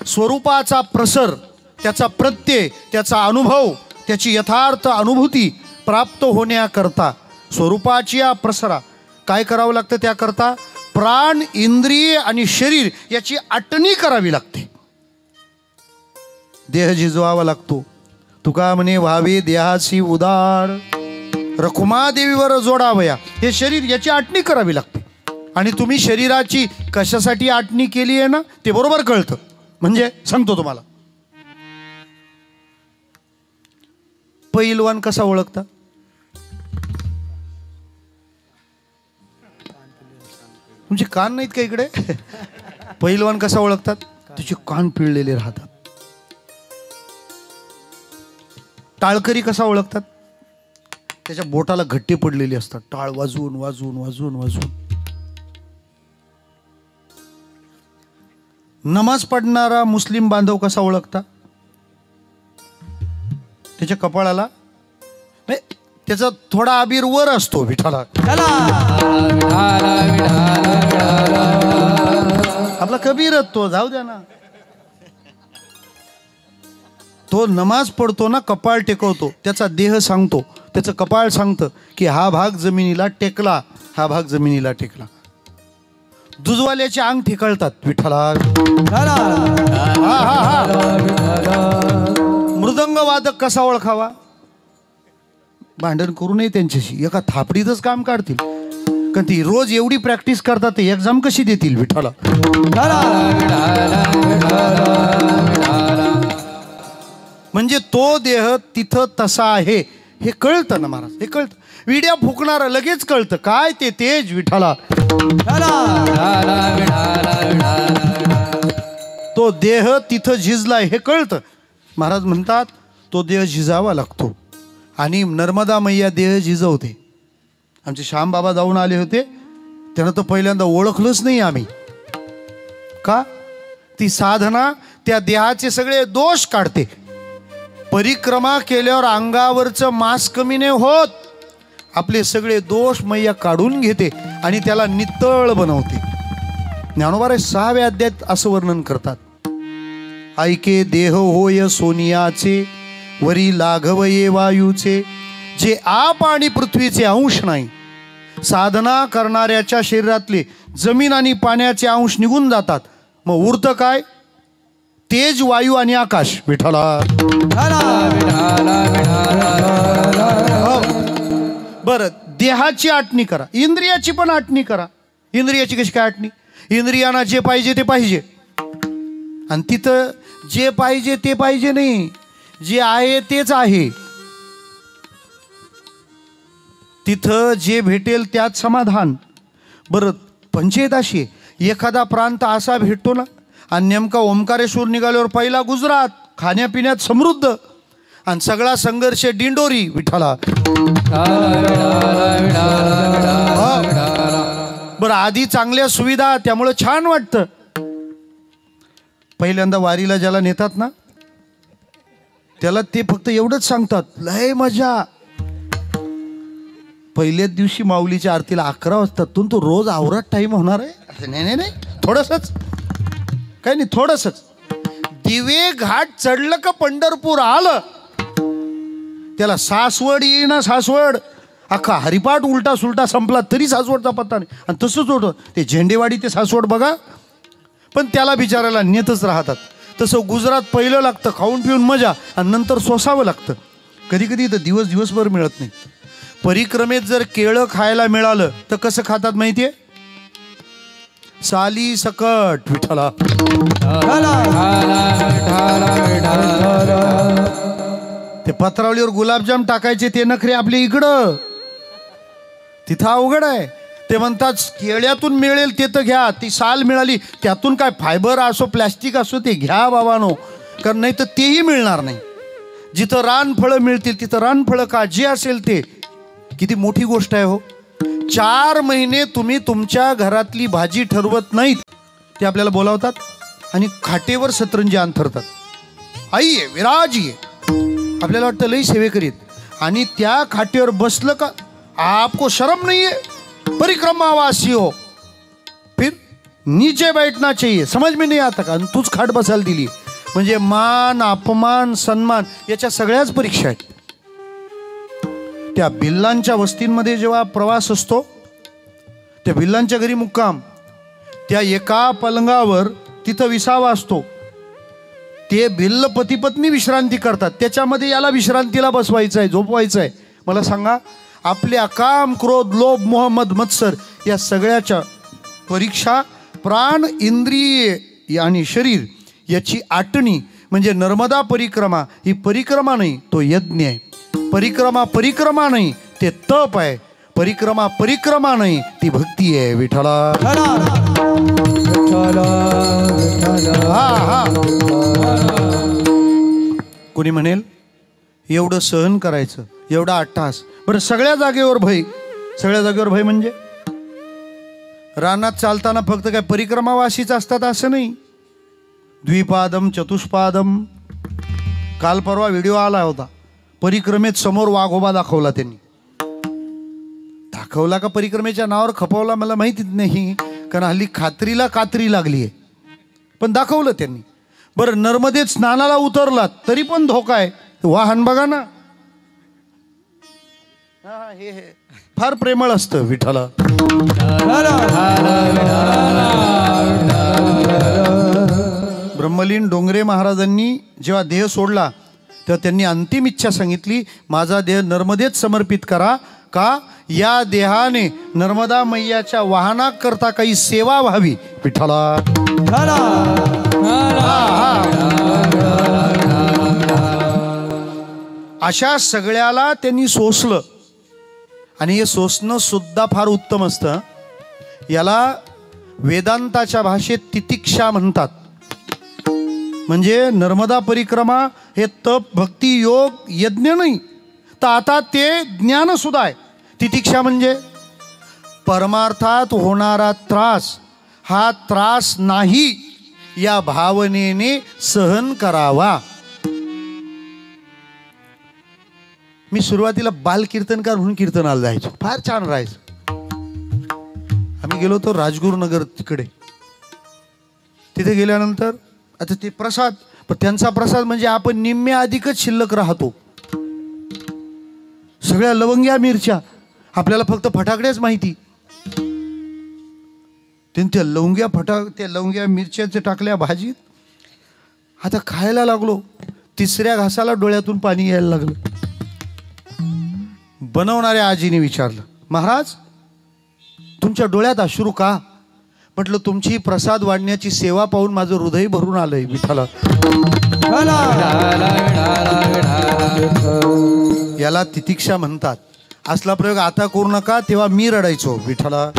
स्वरूपाचा प्रसर, त्याचा प्रत्यय, त्याचा अनुभव, त्याची यथार्थ अनुभूती प्राप्त होण्याकरता स्वरूपाची या प्रसरा काय करावं लागतं, त्याकरता प्राण, इंद्रिय आणि शरीर याची आटणी करावी लागते. देह झिजवावा लागतो. तुका म्हणे व्हावे देहाची उदार, रखुमादेवीवर जोडावया. हे शरीर याची आटणी करावी लागते. आणि तुम्ही शरीराची कशासाठी आटणी केली आहे ना, ते बरोबर कळतं. म्हणजे सांगतो तुम्हाला, पैलवान कसा ओळखता, तुमचे कान नाहीत का इकडे, पैलवान कसा ओळखतात, त्याचे कान पिळलेले राहतात. टाळकरी कसा ओळखतात, त्याच्या बोटाला घट्टे पडलेले असतात, टाळ वाजवून वाजवून वाजवून वाजवून. नमाज पडणारा मुस्लिम बांधव कसा ओळखता, त्याच्या कपाळाला त्याचा थोडा आबीर वर असतो विठाला. आपला कबीरच तो, जाऊ द्या ना. तो नमाज पडतो ना, कपाळ टेकवतो, त्याचा देह सांगतो, त्याचं कपाळ सांगतं की हा भाग जमिनीला टेकला, हा भाग जमिनीला टेकला. दुजवाल्याचे अंग ठिकळतात विठ्ठला. मृदंग वादक कसा ओळखावा, भांडण करू नये त्यांच्याशी, एका थापडीतच काम काढतील. कारण ती रोज एवढी प्रॅक्टिस करतात, ते एक्झाम कशी देतील विठ्ठला. म्हणजे तो देह तिथं तसा आहे हे कळतं ना महाराज, हे कळतं. विड्या फुकणारा लगेच कळतं काय ते तेज विठ्ठला. तो देह तिथं झिजलाय हे कळतं. महाराज म्हणतात तो देह झिजावा लागतो. आणि नर्मदा मैया देह झिजवते. आमचे श्यामबाबा जाऊन आले होते, त्यानं तर पहिल्यांदा ओळखलंच नाही आम्ही. का, ती साधना त्या देहाचे सगळे दोष काढते. परिक्रमा केल्यावर अंगावरचं मांस कमी नाही होत, आपले सगळे दोष मैया काढून घेते आणि त्याला नितळ बनवते. ज्ञानोबा 6व्या अध्यायात असं वर्णन करतात. ऐके देह होय सोनियाचे, वरी लाघवये वायूचे, जे आप आणि पृथ्वीचे अंश नाही. साधना करणाऱ्याच्या शरीरातले जमीन आणि पाण्याचे अंश निघून जातात. मग उरतं काय? तेज, वायू आणि आकाश. विठ्ठला. बरं, देहाची आटणी करा, इंद्रियाची पण आटणी करा. इंद्रियाची कशी काय आटणी? इंद्रियांना जे पाहिजे ते पाहिजे, आणि तिथं जे पाहिजे ते पाहिजे नाही, जे आहे तेच आहे. तिथं जे भेटेल त्यात समाधान. बरं, पंचायत अशी आहे, एखादा प्रांत असा भेटतो ना, आणि नेमका ओंकारेश्वर निघाल्यावर पहिला गुजरात, खाण्यापिण्यात समृद्ध, आणि सगळा संघर्ष दिंडोरी. विठ्ठला. बरं, आधी चांगल्या सुविधा, त्यामुळं छान वाटतं. पहिल्यांदा वारीला ज्याला नेतात ना, त्याला ते फक्त एवढंच सांगतात, लय मजा. पहिल्याच दिवशी माऊलीच्या आरतीला 11 वाजता, तो रोज आवरात टाईम होणार आहे? नाही नाही, थोडंसंच, काही नाही, थोडंसंच. दिवे घाट चढलं का पंढरपूर आलं, त्याला सासवड येईना. सासवड अख्खा हरिपाठ उलटा सुलटा संपला तरी सासवडचा पत्ता नाही. आणि तसंच होतं ते झेंडेवाडी ते सासवड बघा, पण त्याला बिचारायला नेतच राहतात. तसं गुजरात पहिलं लागतं, खाऊन पिऊन मजा, आणि नंतर सोसावं लागतं. कधी कधी तर दिवसभर मिळत नाही. परिक्रमेत जर केळं खायला मिळालं तर कसं खातात माहितीये? साली सकट. विठ्ठला. ते पत्रावलीवर गुलाबजाम टाकायचे ते नखरे आपल्या इकडं, तिथं अवघड आहे. ते म्हणतात केळ्यातून मिळेल ते तर घ्या, ती साल मिळाली त्यातून काय फायबर असो प्लॅस्टिक असो ते घ्या बाबानो, कारण नाही तर तेही मिळणार नाही. जिथं रानफळं मिळतील तिथं रानफळं का, जे असेल ते. किती मोठी गोष्ट आहे हो. 4 महिने तुम्ही तुमच्या घरातली भाजी ठरवत नाहीत, ते आपल्याला बोलावतात आणि खाटेवर सतरंजी अंथरतात. आई आहे, विराजी आहे, आपल्याला वाटतं लई सेवे करीत, आणि त्या खाटेवर बसलं का आपको शर्म नहीं है? परिक्रमावासी हो, फिर नीचे बैठना चाहिए. समझ में नहीं आता का? तूच खाट बसायला दिली म्हणजे मान, अपमान, सन्मान याच्या सगळ्याच परीक्षा आहेत. त्या भिल्लांच्या वस्तींमध्ये जेव्हा प्रवास असतो, त्या भिल्लांच्या घरी मुक्काम, त्या एका पलंगावर तिथं विसावा असतो. ते भिल्ल पती पत्नी विश्रांती करतात, त्याच्यामध्ये याला विश्रांतीला बसवायचं आहे, झोपवायचं आहे. मला सांगा, आपल्या काम, क्रोध, लोभ, मोह, मद, मत्सर या सगळ्याच्या परीक्षा प्राण, इंद्रिय आणि शरीर याची आटणी म्हणजे नर्मदा परिक्रमा. ही परिक्रमा नाही, तो यज्ञ आहे. परिक्रमा नाही, ते तप आहे. परिक्रमा नाही, ती भक्ती आहे. विठ्ठला. कोणी म्हणेल एवढं सहन करायचं, एवढा अट्टहास. बरं, सगळ्या जागेवर भय म्हणजे रानात चालताना फक्त काय परिक्रमावासीच असतात असं नाही. द्विपादम, चतुष्पादम. काल परवा व्हिडिओ आला होता, परिक्रमेत समोर वाघोबा दाखवला. त्यांनी दाखवला का परिक्रमेच्या नावावर खपवला मला माहितीच नाही, कारण हल्ली खात्रीला कात्री लागली आहे, पण दाखवलं त्यांनी. बरं, नर्मदेत स्नानाला उतरलात तरी पण धोका आहे. वाहन बघा ना, हे फार प्रेमळ असतं. विठ्ठला. ब्रह्मलीन डोंगरे महाराजांनी जेव्हा देह सोडला तेव्हा त्यांनी अंतिम इच्छा सांगितली, माझा देह नर्मदेत समर्पित करा. का? या देहाने नर्मदा मैयाच्या वाहनाकरता काही सेवा व्हावी. विठ्ठला. अशा सगळ्याला त्यांनी सोसलं, आणि हे सोसणं सुद्धा फार उत्तम असतं. याला वेदांताच्या भाषेत तितिक्षा म्हणतात. म्हणजे नर्मदा परिक्रमा हे तप, भक्ती, योग, यज्ञ नाही, तर आता ते ज्ञान सुद्धा आहे. तितिक्षा म्हणजे परमार्थात होणारा त्रास, हा त्रास नाही या भावनेने सहन करावा. मी सुरुवातीला बाल कीर्तनकार म्हणून कीर्तनाला जायचो, फार छान राहायचं. आम्ही गेलो होतो राजगुरुनगर तिकडे. तिथे गेल्यानंतर आता ते प्रसाद, पण त्यांचा प्रसाद म्हणजे आपण निम्म्या अधिकच शिल्लक राहतो. सगळ्या लवंग्या मिरच्या, आपल्याला फक्त फटाकड्याच माहिती. त्या लवंग्या मिरच्याचे टाकल्या भाजीत. आता खायला लागलो, तिसऱ्या घासाला डोळ्यातून पाणी यायला लागलं. बनवणाऱ्या आजीने विचारलं, महाराज तुमच्या डोळ्यात अश्रू का? म्हटलं तुमची प्रसाद वाढण्याची सेवा पाहून माझं हृदय भरून आलंय विठ्ठला. याला तितिक्षा म्हणतात. असला प्रयोग आता करू नका, तेव्हा मी रडायचो विठ्ठला.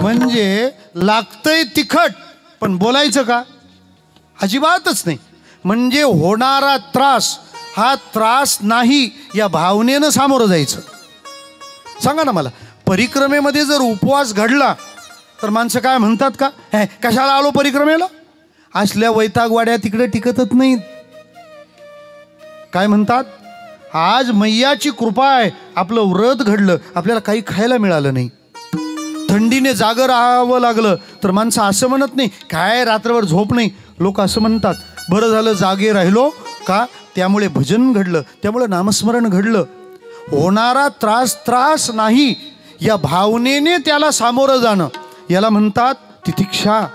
म्हणजे लागतंय तिखट पण बोलायचं का? अजिबातच नाही. म्हणजे होणारा त्रास हा त्रास नाही या भावनेनं सामोरं जायचं. सांगा ना मला, परिक्रमेमध्ये जर उपवास घडला तर माणसं काय म्हणतात का, हे कशाला आलो परिक्रमेला? असल्या वैतागवाड्या तिकडे टिकतच नाहीत. काय म्हणतात, आज मैयाची कृपा आहे, आपलं व्रत घडलं, आपल्याला काही खायला मिळालं नाही, थंडीने जागं राहावं लागलं तर माणसं असं म्हणत नाही काय रात्रभर झोप नाही. लोक असं म्हणतात बरं झालं जागे राहिलो का, त्यामुळे भजन घडलं, त्यामुळे नामस्मरण घडलं. होणारा त्रास नाही या भावनेने त्याला सामोरं जाणं, याला म्हणतात तितिक्षा.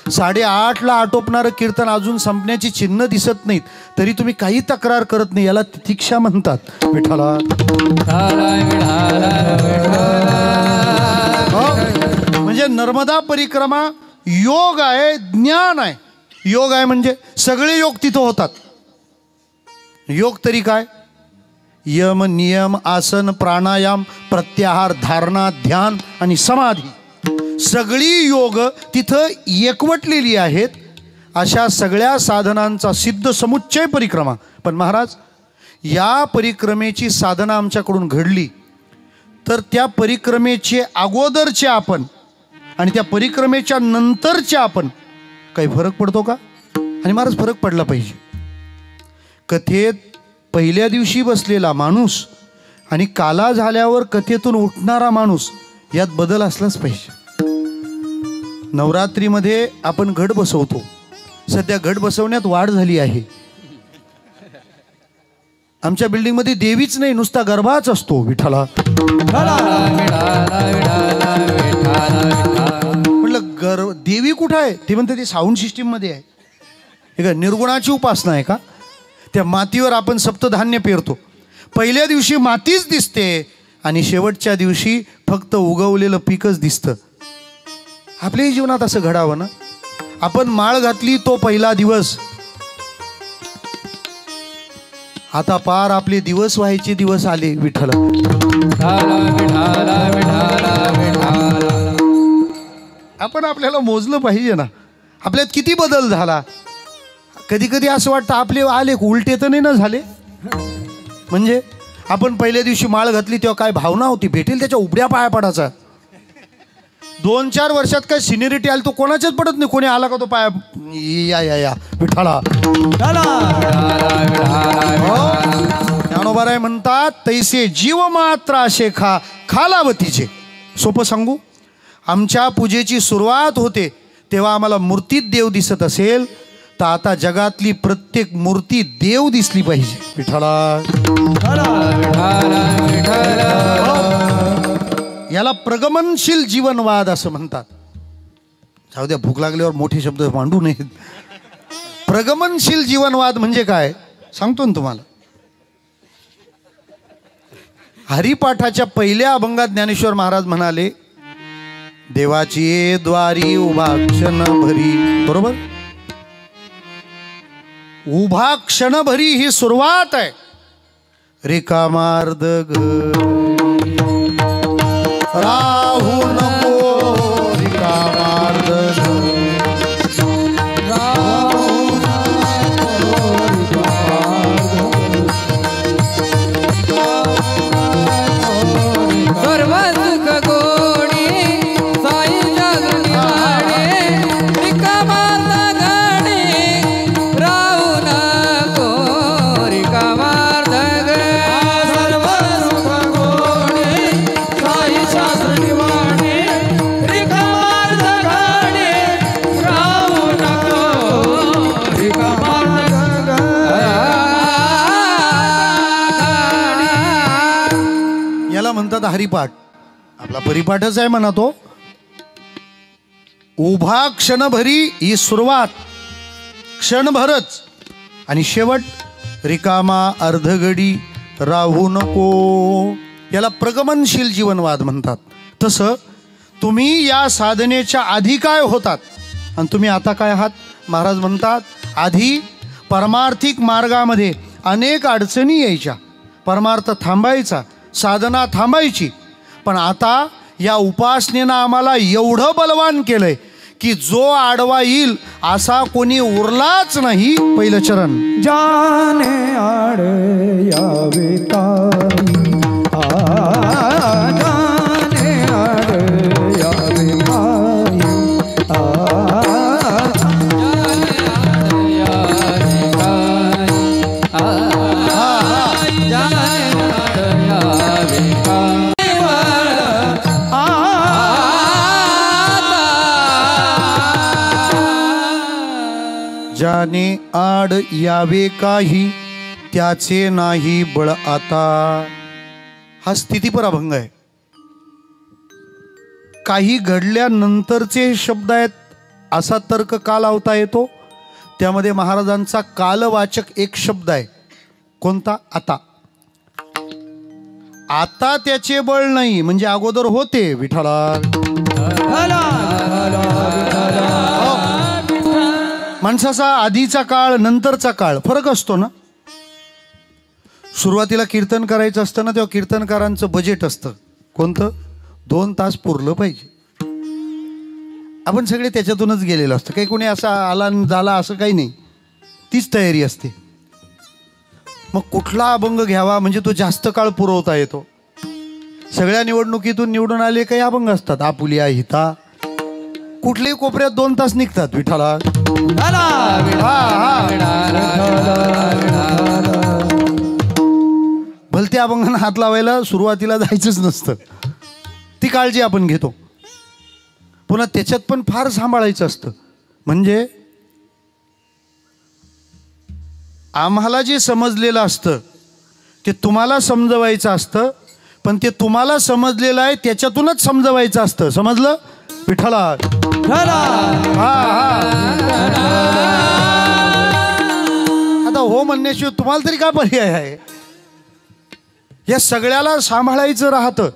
8:30ला आटोपणारं कीर्तन अजून संपण्याची चिन्ह दिसत नाहीत तरी तुम्ही काही तक्रार करत नाही, याला तितिक्षा म्हणतात विठ्ठला. म्हणजे नर्मदा परिक्रमा योग आहे, ज्ञान आहे. योग आहे म्हणजे सगळे योग तिथं होतात. योग तरी काय, यम नियम आसन प्राणायाम प्रत्याहार धारणा ध्यान आणि समाधी, सगळी योग तिथं एकवटलेली आहेत. अशा सगळ्या साधनांचा सिद्ध समुच्चय परिक्रमा. पण महाराज या परिक्रमेची साधना आमच्याकडून घडली तर त्या परिक्रमेचे अगोदरचे आपण आणि त्या परिक्रमेच्या नंतरचे आपण काही फरक पडतो का? आणि महाराज फरक पडला पाहिजे. कथेत पहिल्या दिवशी बसलेला माणूस आणि काला झाल्यावर कथेतून उठणारा माणूस यात बदल असलाच पाहिजे. नवरात्रीमध्ये आपण घट बसवतो, सध्या घट बसवण्यात वाढ झाली आहे. आमच्या बिल्डिंगमध्ये देवीच नाही, नुसता गरबाच असतो विठ्ठला. म्हटलं देवी कुठं आहे? ते म्हणते ती साऊंड सिस्टीममध्ये आहे. हे का निर्गुणाची उपासना आहे का? त्या मातीवर आपण सप्तधान्य पेरतो, पहिल्या दिवशी मातीच दिसते आणि शेवटच्या दिवशी फक्त उगवलेलं पीकच दिसतं. आपल्याही जीवनात असं घडावं ना. आपण माळ घातली तो पहिला दिवस, आता पार आपले दिवस व्हायचे दिवस आले विठ्ठला. आपण आपल्याला मोजलं पाहिजे ना, आपल्यात किती बदल झाला. कधी कधी असं वाटतं आपले आले उलटे तर नाही ना झाले. म्हणजे आपण पहिल्या दिवशी माळ घातली तेव्हा काय भावना होती, भेटेल त्याच्या उबड्या पाया पडायचा. 2-4 वर्षात काय सिनियरिटी आली तो कोणाच्याच पडत नाही, कोणी आला का तो पाया या विठ्ठला. ज्ञानोबाराय म्हणतात तैसे जीव मात्र असे खालावतीचे. सोपं सांगू, आमच्या पूजेची सुरुवात होते तेव्हा आम्हाला मूर्तीत देव दिसत असेल तर आता जगातली प्रत्येक मूर्ती देव दिसली पाहिजे विठ्ठला. याला प्रगमनशील जीवनवाद असं म्हणतात. जाऊ द्या, भूक लागल्यावर मोठे शब्द मांडू नयेत. प्रगमनशील जीवनवाद म्हणजे काय सांगतो ना तुम्हाला. हरिपाठाच्या पहिल्या अभंगात ज्ञानेश्वर महाराज म्हणाले, देवाची द्वारी उभा क्षणभरी. बरोबर, उभा क्षणभरी ही सुरुवात आहे. रिकामार्ध राहू नको रिकामार्ध सर्व सुख गोडी साई जगनी वाडे रिकामार्ध गाडी राहू नको रिकामार्ध सर्व सुख गोडी साई शास्त्री याला म्हणतात हरिपाठ. आपला परिपाठच आहे म्हणा तो. उभा क्षणभरी ही सुरुवात, क्षणभरच, आणि शेवट रिकामा अर्धगडी राहू नको. याला प्रगमनशील जीवनवाद म्हणतात. तसं तुम्ही या साधनेच्या आधी काय होतात आणि तुम्ही आता काय आहात. महाराज म्हणतात आधी परमार्थिक मार्गामध्ये अनेक अडचणी यायच्या, परमार्थ थांबायचा, साधना थांबायची. पण आता या उपासनेनं आम्हाला एवढं बलवान केलंय की जो आडवा येईल असा कोणी उरलाच नाही. पहिलं चरण. जाने आड यावे काही, जाने आड यावे काही, जाने आड यावे काही त्याचे नाही बळ आता. हा स्थितीपर अभंग आहे. काही घडल्यानंतरचे शब्द आहेत असा तर्क का लावता येतो. त्यामध्ये महाराजांचा कालवाचक एक शब्द आहे. कोणता. आता. आता त्याचे बळ नाही म्हणजे अगोदर होते. विठ्ठला माणसाचा आधीचा काळ नंतरचा काळ फरक असतो ना. सुरुवातीला कीर्तन करायचं असतं ना तेव्हा कीर्तनकारांचं बजेट असतं. कोणतं. 2 तास पुरलं पाहिजे. आपण सगळे त्याच्यातूनच गेलेलो असतं. काही कोणी असा आला झाला असं काही नाही. तीच तयारी असते. मग कुठला अभंग घ्यावा म्हणजे तो जास्त काळ पुरवता येतो. सगळ्या निवडणुकीतून निवडून आले काही अभंग असतात. आपुलिया हिता कुठल्याही कोपऱ्यात 2 तास निघतात. विठ्ठला भलत्या अभंगांना हात लावायला सुरुवातीला जायचंच नसतं. ती काळजी आपण घेतो. पुन्हा त्याच्यात पण फार सांभाळायचं असतं. म्हणजे आम्हाला जे समजलेलं असतं ते तुम्हाला समजवायचं असतं. पण ते तुम्हाला समजलेलं आहे त्याच्यातूनच समजवायचं असतं. समजलं. विठ्ठला आता हो म्हणण्याशिवाय तुम्हाला तरी काय पर्याय आहे. या सगळ्याला सांभाळायचं राहतं.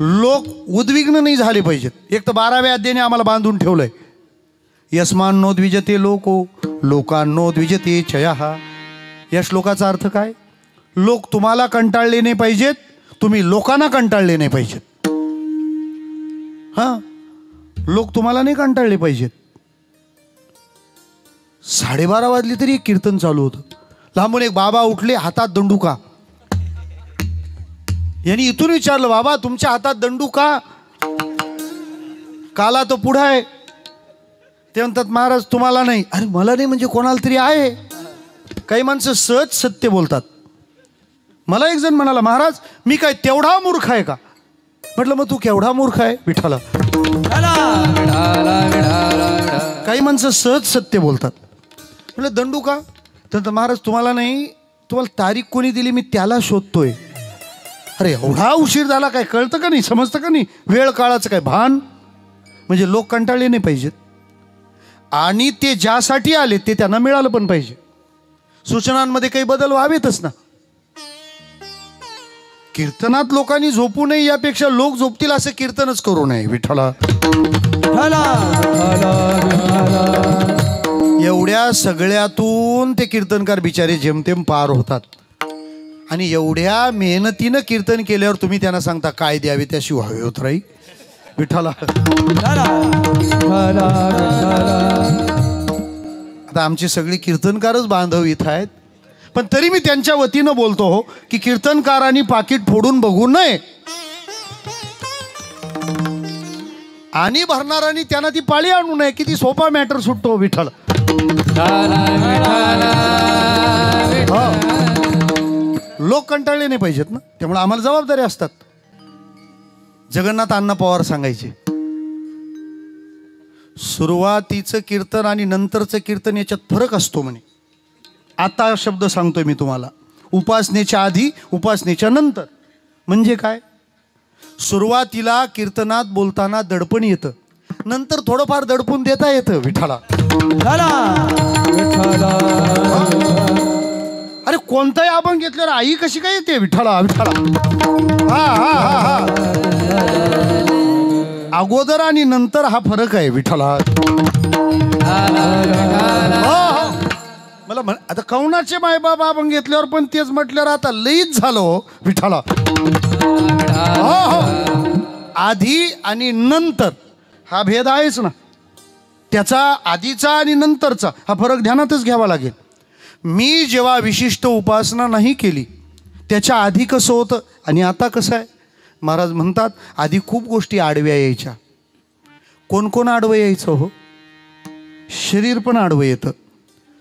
लोक उद्विग्न नाही झाले पाहिजेत. एक तर 12व्या अध्यायाने आम्हाला बांधून ठेवलंय. यस्मान्नो द्विजते लोको लोकांनो द्विजते चयः. या श्लोकाचा अर्थ काय. लोक तुम्हाला कंटाळले नाही पाहिजेत, तुम्ही लोकांना कंटाळले नाही पाहिजेत. हां, लोक तुम्हाला नाही कंटाळले पाहिजेत. 12:30 वाजली तरी एक कीर्तन चालू होतं. लांबून एक बाबा उठले, हातात दंडुका. यांनी इथून विचारलं, बाबा तुमच्या हातात दंडुका. काला तो पुढं आहे. ते म्हणतात महाराज तुम्हाला नाही. अरे मला नाही म्हणजे कोणाला तरी आहे. काही माणसं सहज सत्य बोलतात. मला एक जण म्हणाला, महाराज मी काय तेवढा मूर्ख आहे का. म्हटलं मग तू केवढा मूर्ख आहे. विठ्ठला काही माणसं सहज सत्य बोलतात. म्हटलं दंडू का. तर महाराज तुम्हाला नाही, तुम्हाला तारीख कोणी दिली मी त्याला शोधतोय. अरे एवढा उशीर झाला काय कळतं का नाही, समजतं का नाही. वेळ काळाचं काय भान. म्हणजे लोक कंटाळले नाही पाहिजेत आणि ते ज्यासाठी आले ते त्यांना मिळालं पण पाहिजे. सूचनांमध्ये काही बदल व्हावेतच ना. कीर्तनात लोकांनी झोपू नये यापेक्षा लोक झोपतील असं कीर्तनच करू नये. विठ्ठला एवढ्या सगळ्यातून ते कीर्तनकार बिचारे जेमतेम पार होतात. आणि एवढ्या मेहनतीनं कीर्तन केल्यावर तुम्ही त्यांना सांगता काय द्यावे त्याशिवाय हवे होत राही. विठ्ठला आता आमचे सगळे कीर्तनकारच बांधव इथं आहेत. पण तरी मी त्यांच्या वतीनं बोलतो हो की कीर्तनकारांनी पाकिट फोडून बघू नये. आणि भरणारांनी त्यांना ती पाळी आणू नये. किती सोपा मॅटर सुटतो. विठ्ठल लोक कंटाळले नाही पाहिजेत ना. त्यामुळे आम्हाला जबाबदारी असतात. जगन्नाथ अण्णा पवार सांगायचे, सुरुवातीचं कीर्तन आणि नंतरचं कीर्तन याच्यात फरक असतो म्हणे. आता शब्द सांगतोय मी तुम्हाला. उपासनेच्या आधी उपासनेच्या नंतर. म्हणजे काय? सुरुवातीला कीर्तनात बोलताना दडपण येतं, नंतर थोडंफार दडपून देता येतं विठ्ठला. अरे कोणताही आपण घेतल्यावर आई कशी काय येते विठ्ठला विठ्ठला. हा हा हा हा अगोदर आणि नंतर हा फरक आहे विठ्ठला. मला आता कौणाचे मायबाप आपण घेतल्यावर पण तेच म्हटल्यावर आता लईच झालं हो विठ्ठला. आधी आणि नंतर हा भेद आहेच ना. त्याचा आधीचा आणि नंतरचा हा फरक ध्यानातच घ्यावा लागेल. मी जेव्हा विशिष्ट उपासना नाही केली त्याच्या आधी कसं होतं आणि आता कसं आहे. महाराज म्हणतात आधी खूप गोष्टी आडव्या यायच्या. कोण कोण आडवं यायचं हो? शरीर पण आडवं येतं,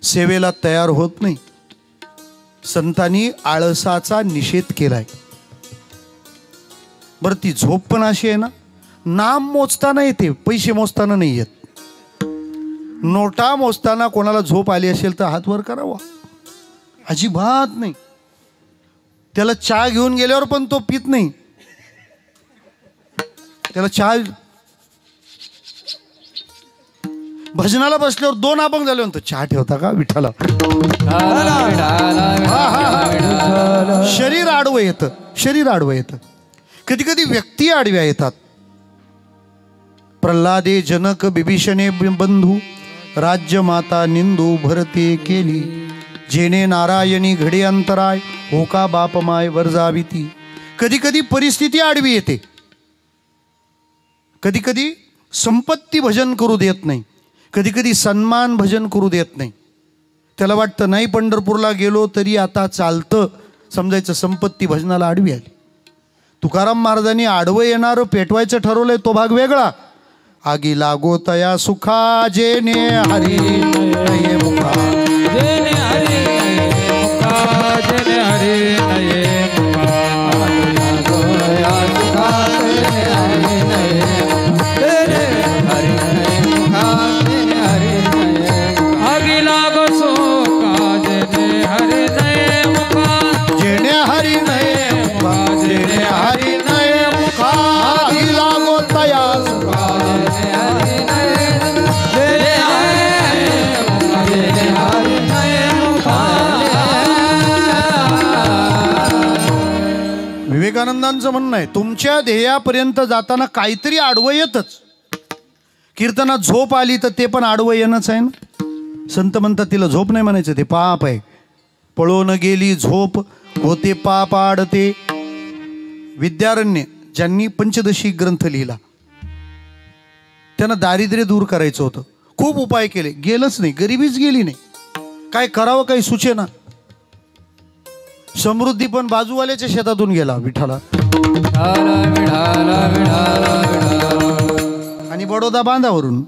सेवेला तयार होत नाही. संतांनी आळसाचा निषेध केलाय. बरं ती झोप पण अशी आहे ना, नाम मोजताना येते, पैसे मोजताना नाही येत. नोटा मोजताना कोणाला झोप आली असेल तर हात वर करावा, अजिबात नाही. त्याला चहा घेऊन गेल्यावर पण तो पित नाही. त्याला चहा, भजनाला बसल्यावर 2 अभंग झाले म्हणतो चहा ठेवता का विठ्ठला. शरीर आडवं येतं, शरीर आडवं येतं. कधी कधी व्यक्ती आडव्या येतात. प्रल्हादे जनक बिभीषणे बंधू, राज्य माता निंदू भरते केली. जेणे नारायणी घडे अंतराय, होका बाप माय वर्जाविती. कधी कधी परिस्थिती आडवी येते. कधी कधी संपत्ती भजन करू देत नाही, कधी कधी सन्मान भजन करू देत नाही. त्याला वाटतं नाही पंढरपूरला गेलो तरी आता चालतं, समजायचं संपत्ती भजनाला आडवी आली. तुकाराम महाराजांनी आडवं येणारं पेटवायचं ठरवलंय तो भाग वेगळा. आगी लागो तया सुखा, जेने हरी नये मुखा, जेने हरी नये मुखा, जेने हरी नये मुखा. आगी लागो तया सुखा, जेने हरी नये मुखा, जेने हरी नये मुखा, जेने हरी नये मुखा. आगी लागो सुखा, जेने हरी नये मुखा, जेने हरी नये मुखा, जेने हरी नये मुखा. आगी लागो तया सुखा, विवेकानंदांचं म्हणणं आहे तुमच्या ध्येयापर्यंत जाताना काहीतरी आडवं येतच. कीर्तनात झोप आली तर ते पण आडवं येणंच आहे ना. संत म्हणतात तिला झोप नाही म्हणायचं, ते पाप आहे. पळून गेली झोप होते पाप आडते. विद्यारण्य ज्यांनी पंचदशी ग्रंथ लिहिला त्यांना दारिद्र्य दूर करायचं होतं. खूप उपाय केले, गेलंच नाही, गरिबीच गेली नाही. काय करावं काही सुचेना. समृद्धी पण बाजूवाल्याच्या शेतातून गेला विठ्ठला. आणि बडोदा बांधावरून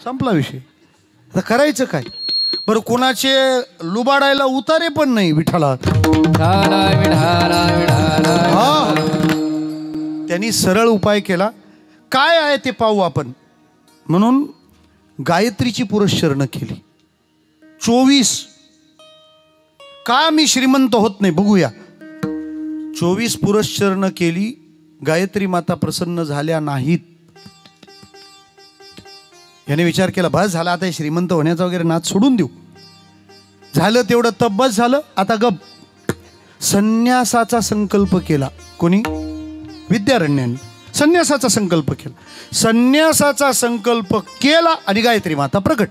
संपला विषय. आता करायचं काय बरं. कोणाचे लुबाडायला उतारे पण नाही विठ्ठला. त्यांनी सरळ उपाय केला. काय आहे ते पाहू आपण म्हणून गायत्रीची पुरस्चरणं केली. 24 का मी श्रीमंत होत नाही बघूया. 24 पुरस्चरणं केली. गायत्री माता प्रसन्न झाल्या नाहीत. याने विचार केला बस झाला आता श्रीमंत होण्याचा वगैरे नाद सोडून देऊ. झालं तेवढं तब्बस झालं, आता गप. संन्यासाचा संकल्प केला. कोणी? विद्यारण्याने संन्यासाचा संकल्प केला. संन्यासाचा संकल्प केला आणि गायत्री माता प्रकट.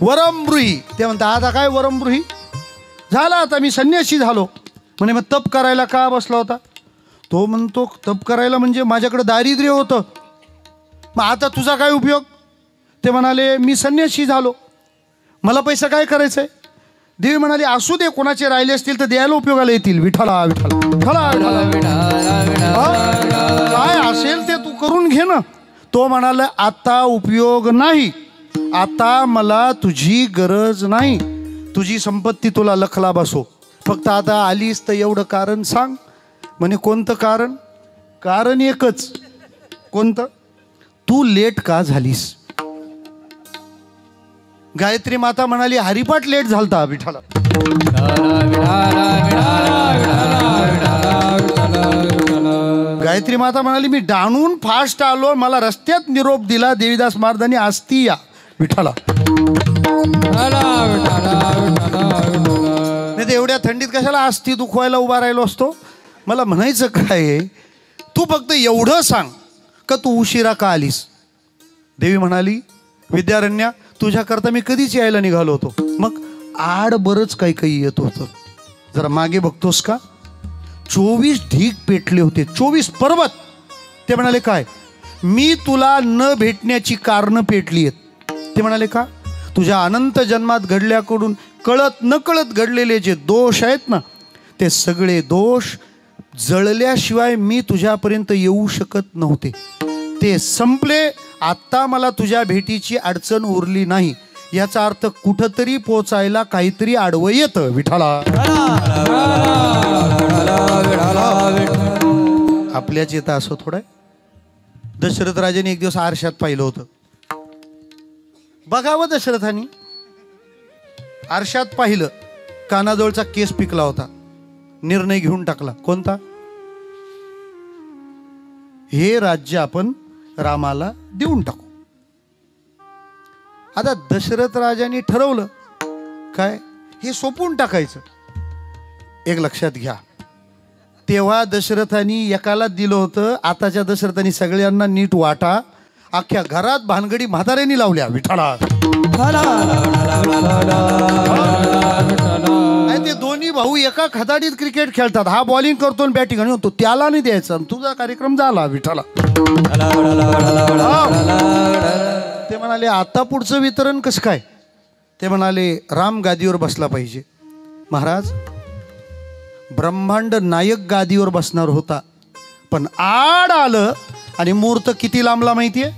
वरमब्रूही, ते म्हणतात आता काय वरमब्रूही झाला, आता मी संन्यासी झालो. म्हणे मग तप करायला का बसला होता? तो म्हणतो तप करायला म्हणजे माझ्याकडे दारिद्र्य होतं, मग आता तुझा काय उपयोग? ते म्हणाले मी संन्यासी झालो, मला पैसा काय करायचंय? देवी म्हणाली असू दे, कोणाचे राहिले असतील तर द्यायला उपयोगाला येतील. विठ्ठला विठ्ठला काय असेल ते तू करून घे ना. तो म्हणाला आता उपयोग नाही, आता मला तुझी गरज नाही. तुझी संपत्ती तुला लखला बसो, फक्त आता आलीस तर एवढं कारण सांग. म्हणे कोणतं कारण? कारण एकच. कोणतं? तू लेट का झालीस? गायत्री माता म्हणाली हरिपाठ लेट झालता विठ्ठला. सावित्री माता म्हणाली, मी डाणून फास्ट आलो, मला रस्त्यात निरोप दिला देवीदास महाराजांनी, आस्ती या विठाला. नाही तर एवढ्या थंडीत कशाला आस्ती दुखवायला उभा राहिलो असतो. मला म्हणायचं काय आहे, तू फक्त एवढं सांग का तू उशिरा का आलीस. देवी म्हणाली, विद्यारण्या तुझ्याकरता मी कधीच यायला निघालो होतो. मग आड बरंच काही काही येत होतं. जरा मागे बघतोस का, 24 ढीग पेटले होते, 24 पर्वत. ते म्हणाले काय, मी तुला न भेटण्याची कारणं पेटली आहेत. ते म्हणाले का, तुझ्या अनंत जन्मात घडल्याकडून कळत न कळत घडलेले जे दोष आहेत ना, ते सगळे दोष जळल्याशिवाय मी तुझ्यापर्यंत येऊ शकत नव्हते. ते संपले. आत्ता मला तुझ्या भेटीची अडचण उरली नाही. याचा अर्थ कुठंतरी पोचायला काहीतरी आडवं येतं विठाला. आपल्याच येतं असं थोडं. दशरथ राजाने एक दिवस आरशात पाहिलं होतं. बघावं दशरथानी आरशात पाहिलं, कानाजवळचा केस पिकला होता. निर्णय घेऊन टाकला. कोणता, हे राज्य आपण रामाला देऊन टाकू. आता दशरथ राजाने ठरवलं काय, हे सोपून टाकायचं. एक लक्षात घ्या, तेव्हा दशरथानी एकाला दिलं होतं, आताच्या दशरथानी सगळ्यांना नीट वाटा. अख्ख्या घरात भानगडी म्हाताऱ्यांनी लावल्या विठाला. ते दोन्ही भाऊ एका खदाडीत क्रिकेट खेळतात. हा बॉलिंग करतो आणि बॅटिंग आणि होतो, त्याला नाही द्यायचं. तुझा कार्यक्रम झाला विठाला. ते म्हणाले, आता पुढचं वितरण कसं काय. ते म्हणाले, राम गादीवर बसला पाहिजे. महाराज, ब्रह्मांड नायक गादीवर बसणार होता, पण आड आलं आणि मुहूर्त किती लांबला माहितीये.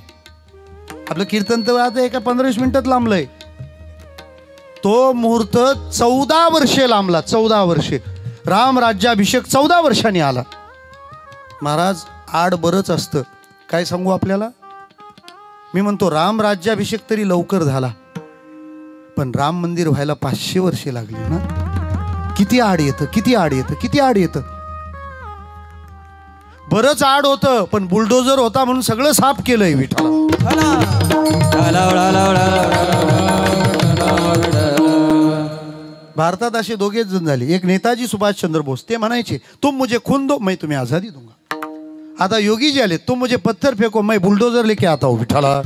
आपलं कीर्तन तर आता एका 15-20 मिनिटात लांबलंय. तो मुहूर्त 14 वर्षे लांबला. 14 वर्षे. राम राज्याभिषेक 14 वर्षांनी आला. महाराज, आड बरंच असतं. काय सांगू आपल्याला. मी म्हणतो राम राज्याभिषेक तरी लवकर झाला, पण राम मंदिर व्हायला 500 वर्षे लागली ना. किती आड येतं, किती आड येतं, किती आड येतं. बरंच आड होतं, पण बुलडोजर होता म्हणून सगळं साफ केलंय विठाला. भारतात असे दोघेच जण झाले. एक नेताजी सुभाषचंद्र बोस. ते म्हणायचे, तुम मुझे खून दो मैं तुम्हें आजादी दूंगा. आता योगी जी आले, तुम मुझे पत्थर फेको मैं बुलडोजर लेके आता हूं विठाला.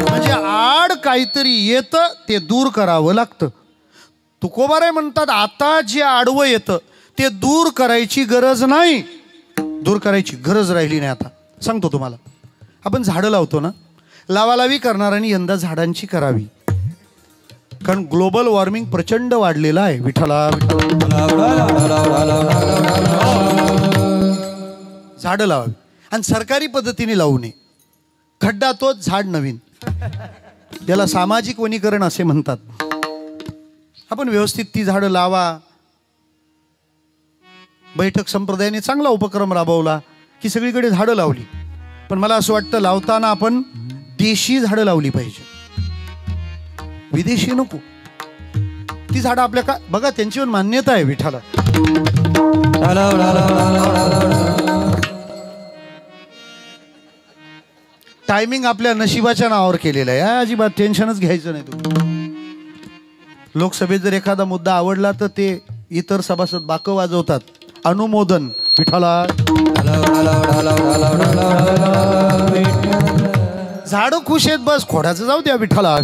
म्हणजे आड काहीतरी येतं, ते दूर करावं लागतं. तुकोबाराय म्हणतात, आता जे आडवं येतं ते दूर करायची गरज नाही. दूर करायची गरज राहिली नाही. आता सांगतो तुम्हाला, आपण झाडं लावतो ना, लावालावी करणाऱ्यांनी यंदा झाडांची करावी. कारण ग्लोबल वॉर्मिंग प्रचंड वाढलेलं आहे विठाला. झाडं लावावी आणि सरकारी पद्धतीने लावू नये. खड्डा तोच, झाड नवीन. याला सामाजिक वनीकरण असे म्हणतात. आपण व्यवस्थित ती झाडं लावा. बैठक संप्रदायाने चांगला उपक्रम राबवला की सगळीकडे झाडं लावली. पण मला असं वाटतं, लावताना आपण देशी झाडं लावली पाहिजे, विदेशी नको. ती झाडं आपल्या का बघा, त्यांच्यावर मान्यता आहे विठाला. टायमिंग आपल्या नशिबाच्या नावावर केलेलं आहे. अजिबात टेन्शनच घ्यायचं नाही तुम्ही. लोकसभेत जर एखादा मुद्दा आवडला तर ते इतर सभासद बाकं वाजवतात, अनुमोदन विठाला. झाडं खुश आहेत, बस खोडाचं जाऊ द्या विठाला.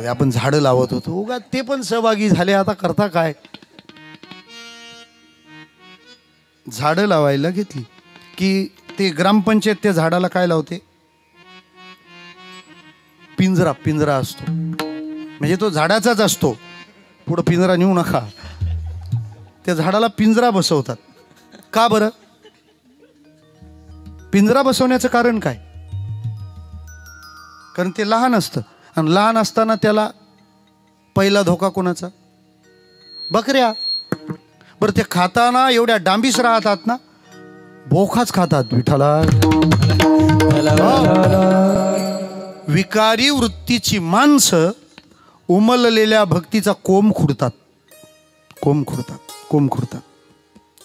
आपण झाडं लावत होतो, उगा ते पण सहभागी झाले. आता करता काय, झाडं लावायला घेतली की ते ग्रामपंचायत त्या झाडाला काय लावते, पिंजरा. पिंजरा असतो म्हणजे तो झाडाचाच असतो, पुढं पिंजरा नेऊ नका. त्या झाडाला पिंजरा बसवतात. का बरं पिंजरा बसवण्याचं कारण काय. कारण ते लहान असतं आणि लहान असताना त्याला पहिला धोका कोणाचा, बकऱ्या. बरं ते खाताना एवढ्या डांबीस राहतात ना, बोखाच खातात विठाला. विकारी वृत्तीची माणसं उमललेल्या भक्तीचा कोंब खुडतात. कोंब खुडतात.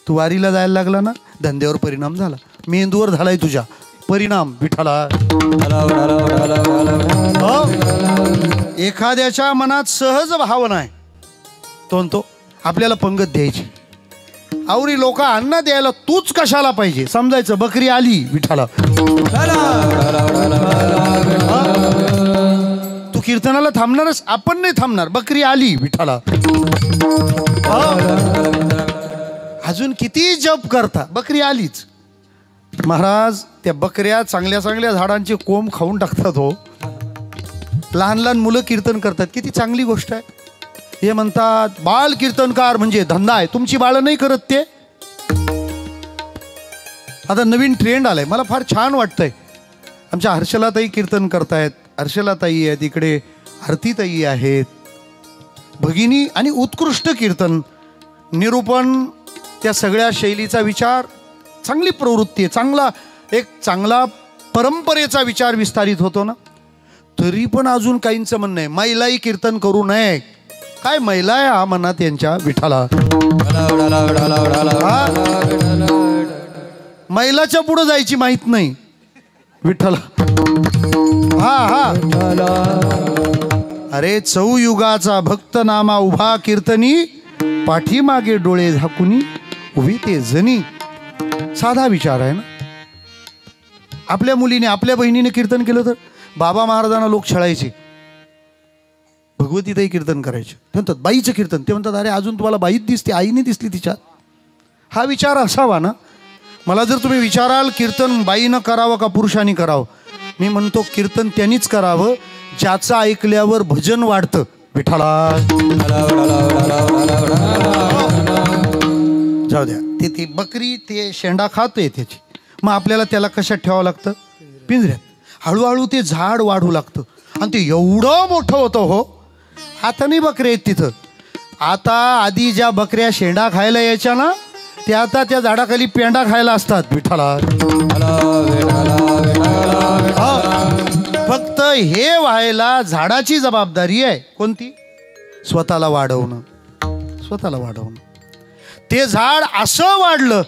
तू वारीला जायला लागला ना, धंद्यावर परिणाम झाला, मेंदूवर झालाय तुझ्या परिणाम विठ्ठला. एखाद्याच्या मनात सहज भावना आहे, तो आपल्याला पंगत द्यायची. आवरी लोक अन्न द्यायला तूच कशाला पाहिजे समजायचं. बकरी आली विठ्ठला. तू कीर्तनाला थांबणारच, आपण नाही थांबणार. बकरी आली विठ्ठला. अजून किती जप करता, बकरी आलीच. महाराज त्या बकऱ्या चांगल्या चांगल्या झाडांचे कोंब खाऊन टाकतात हो. लहान लहान मुलं कीर्तन करतात, किती चांगली गोष्ट आहे. हे म्हणतात बाल कीर्तनकार म्हणजे धंदा आहे. तुमची बाळं नाही करत ते. आता नवीन ट्रेंड आलाय, मला फार छान वाटतंय. आमच्या हर्षलाताई कीर्तन करतायत, हर्षलाताई आहेत इकडे, आरतीताई आहेत, भगिनी. आणि उत्कृष्ट कीर्तन, निरूपण, त्या सगळ्या शैलीचा विचार, चांगली प्रवृत्ती आहे. चांगला परंपरेचा विचार विस्तारित होतो ना. तरी पण अजून काहींचं म्हणणं आहे महिलाही कीर्तन करू नये. काय महिला आहे हा मनात यांच्या विठ्ठला. महिलाच्या पुढे जायची माहित नाही विठ्ठला. अरे चौयुगाचा भक्त नामा उभा कीर्तनी, पाठीमागे डोळे झाकुनी उभी ते जनी. साधा विचार आहे ना. आपल्या मुलीने आपल्या बहिणीने कीर्तन केलं तर बाबा महाराजांना लोक छळायचे, भगवतीताई कीर्तन करायचे. ते म्हणतात बाईचं कीर्तन, ते म्हणतात अरे अजून तुम्हाला बाईच दिसते, आईने दिसली तिच्यात. हा विचार असावा ना. मला जर तुम्ही विचाराल कीर्तन बाईनं करावं का पुरुषांनी करावं, मी म्हणतो कीर्तन त्यांनीच करावं ज्याचं ऐकल्यावर भजन वाढतं विठ्ठला. जाऊ द्या. ती बकरी ते शेंडा खातोय त्याची, मग आपल्याला त्याला कशात ठेवावं लागतं, पिंजऱ्यात. हळूहळू ते झाड वाढू लागतं आणि ते एवढं मोठं होतं हो. आता नाही बकऱ्या आहेत तिथं. आता आधी ज्या बकऱ्या शेंडा खायला यायच्या ना, ते आता त्या झाडाखाली पेंडा खायला असतात विठ्ठला. फक्त हे व्हायला झाडाची जबाबदारी आहे. कोणती? स्वतःला वाढवणं. ते झाड असं वाढलं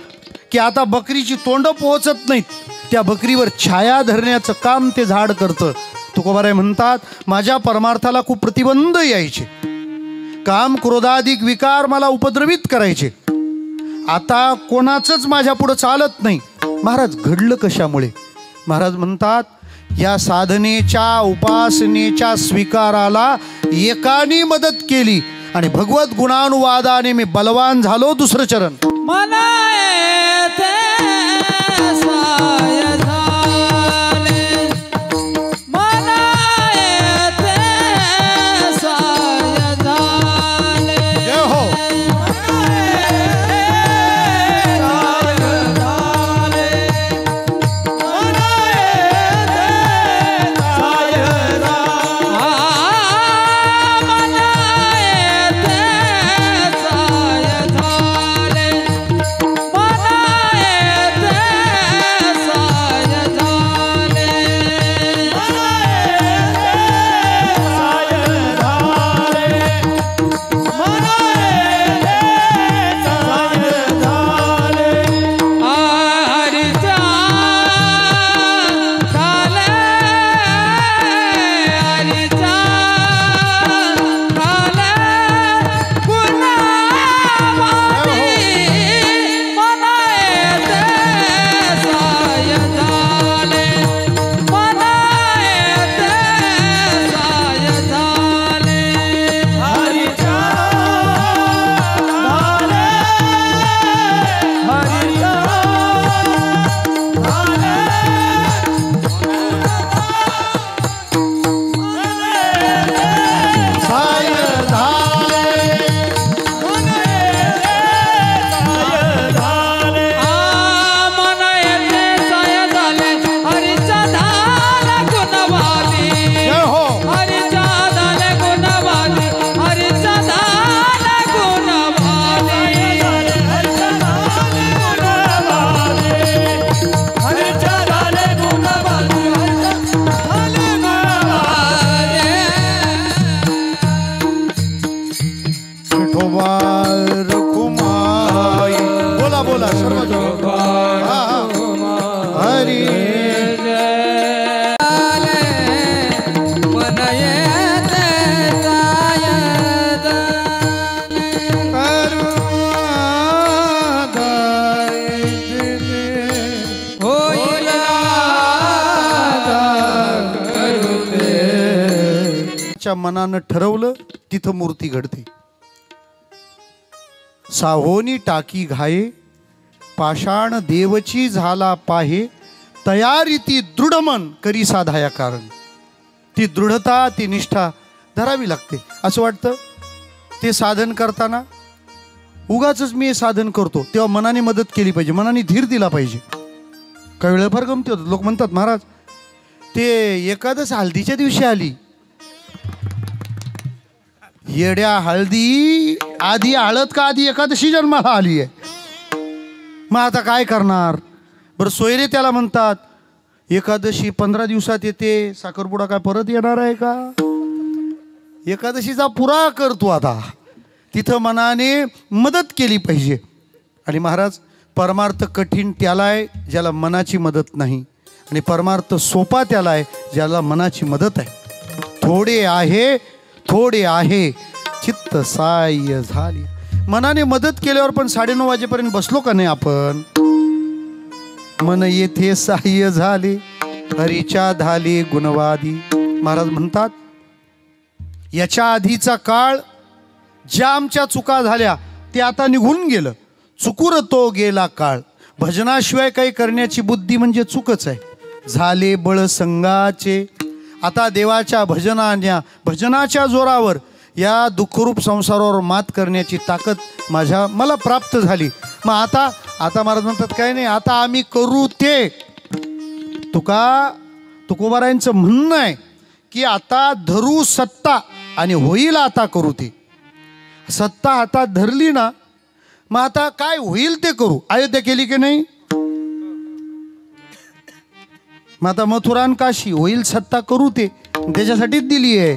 की आता बकरीची तोंड पोहोचत नाहीत, त्या बकरीवर छाया धरण्याचं काम ते झाड करतं. तुकोबाराय म्हणतात माझ्या परमार्थाला खूप प्रतिबंध यायचे, काम क्रोधाधिक विकार मला उपद्रवित करायचे. आता कोणाचंच माझ्या पुढं चालत नाही. महाराज घडलं कशामुळे? महाराज म्हणतात या साधनेच्या उपासनेच्या स्वीकाराला एकाने मदत केली आणि भगवत गुणानुवादाने मी बलवान झालो. दुसरं चरण मला येते साय झाले, मला येते साय झाले. जय हो. ज्याच्या मनानं ठरवलं तिथं मूर्ती घडते. साहोनी टाकी घाये पाषाण देवची झाला पाहे तयारी ती दृढ मन करी साधाया कारण. ती दृढता ती निष्ठा धरावी लागते. असं वाटतं ते साधन करताना उगाच मी हे साधन करतो, तेव्हा मनाने मदत केली पाहिजे, मनाने धीर दिला पाहिजे. काही वेळा फार गमती होतात. लोक म्हणतात महाराज ते एकादश हळदीच्या दिवशी आली. येड्या, हळदी आधी हळद का आधी एकादशी जन्माला आली आहे? मग आता काय करणार बरं? सोयरे त्याला म्हणतात एकादशी 15 दिवसात येते, साखरपुडा काय परत येणार आहे का? एकादशीचा पुरा करतो. आता तिथं मनाने मदत केली पाहिजे. आणि महाराज परमार्थ कठीण त्याला आहे ज्याला मनाची मदत नाही, आणि परमार्थ सोपा त्याला आहे ज्याला मनाची मदत आहे. थोडे आहे चित्त साह्य झाली. मनाने मदत केल्यावर पण 9:30 वाजेपर्यंत बसलो का नाही आपण? मन येथे साह्य झाले हरीच्या धाले गुणवादी. महाराज म्हणतात याच्या आधीचा काळ ज्या आमच्या चुका झाल्या ते आता निघून गेलं. चुकूर तो गेला काळ. भजनाशिवाय काही करण्याची बुद्धी म्हणजे चुकच आहे. झाले बळ संगाचे आता देवाच्या भजनाच्या जोरावर या दुःखरूप संसारावर मात करण्याची ताकद मला प्राप्त झाली. मग आता महाराज म्हणतात काय नाही, आता आम्ही करू ते. तुकोबारायांचं म्हणणं आहे की आता धरू सत्ता आणि होईल आता करू ते. सत्ता हातात धरली ना, मग आता काय होईल ते करू. अयोध्या केली की नाही? मग आता मथुरा आणि काशी होईल सत्ता करू ते. त्याच्यासाठीच दिली आहे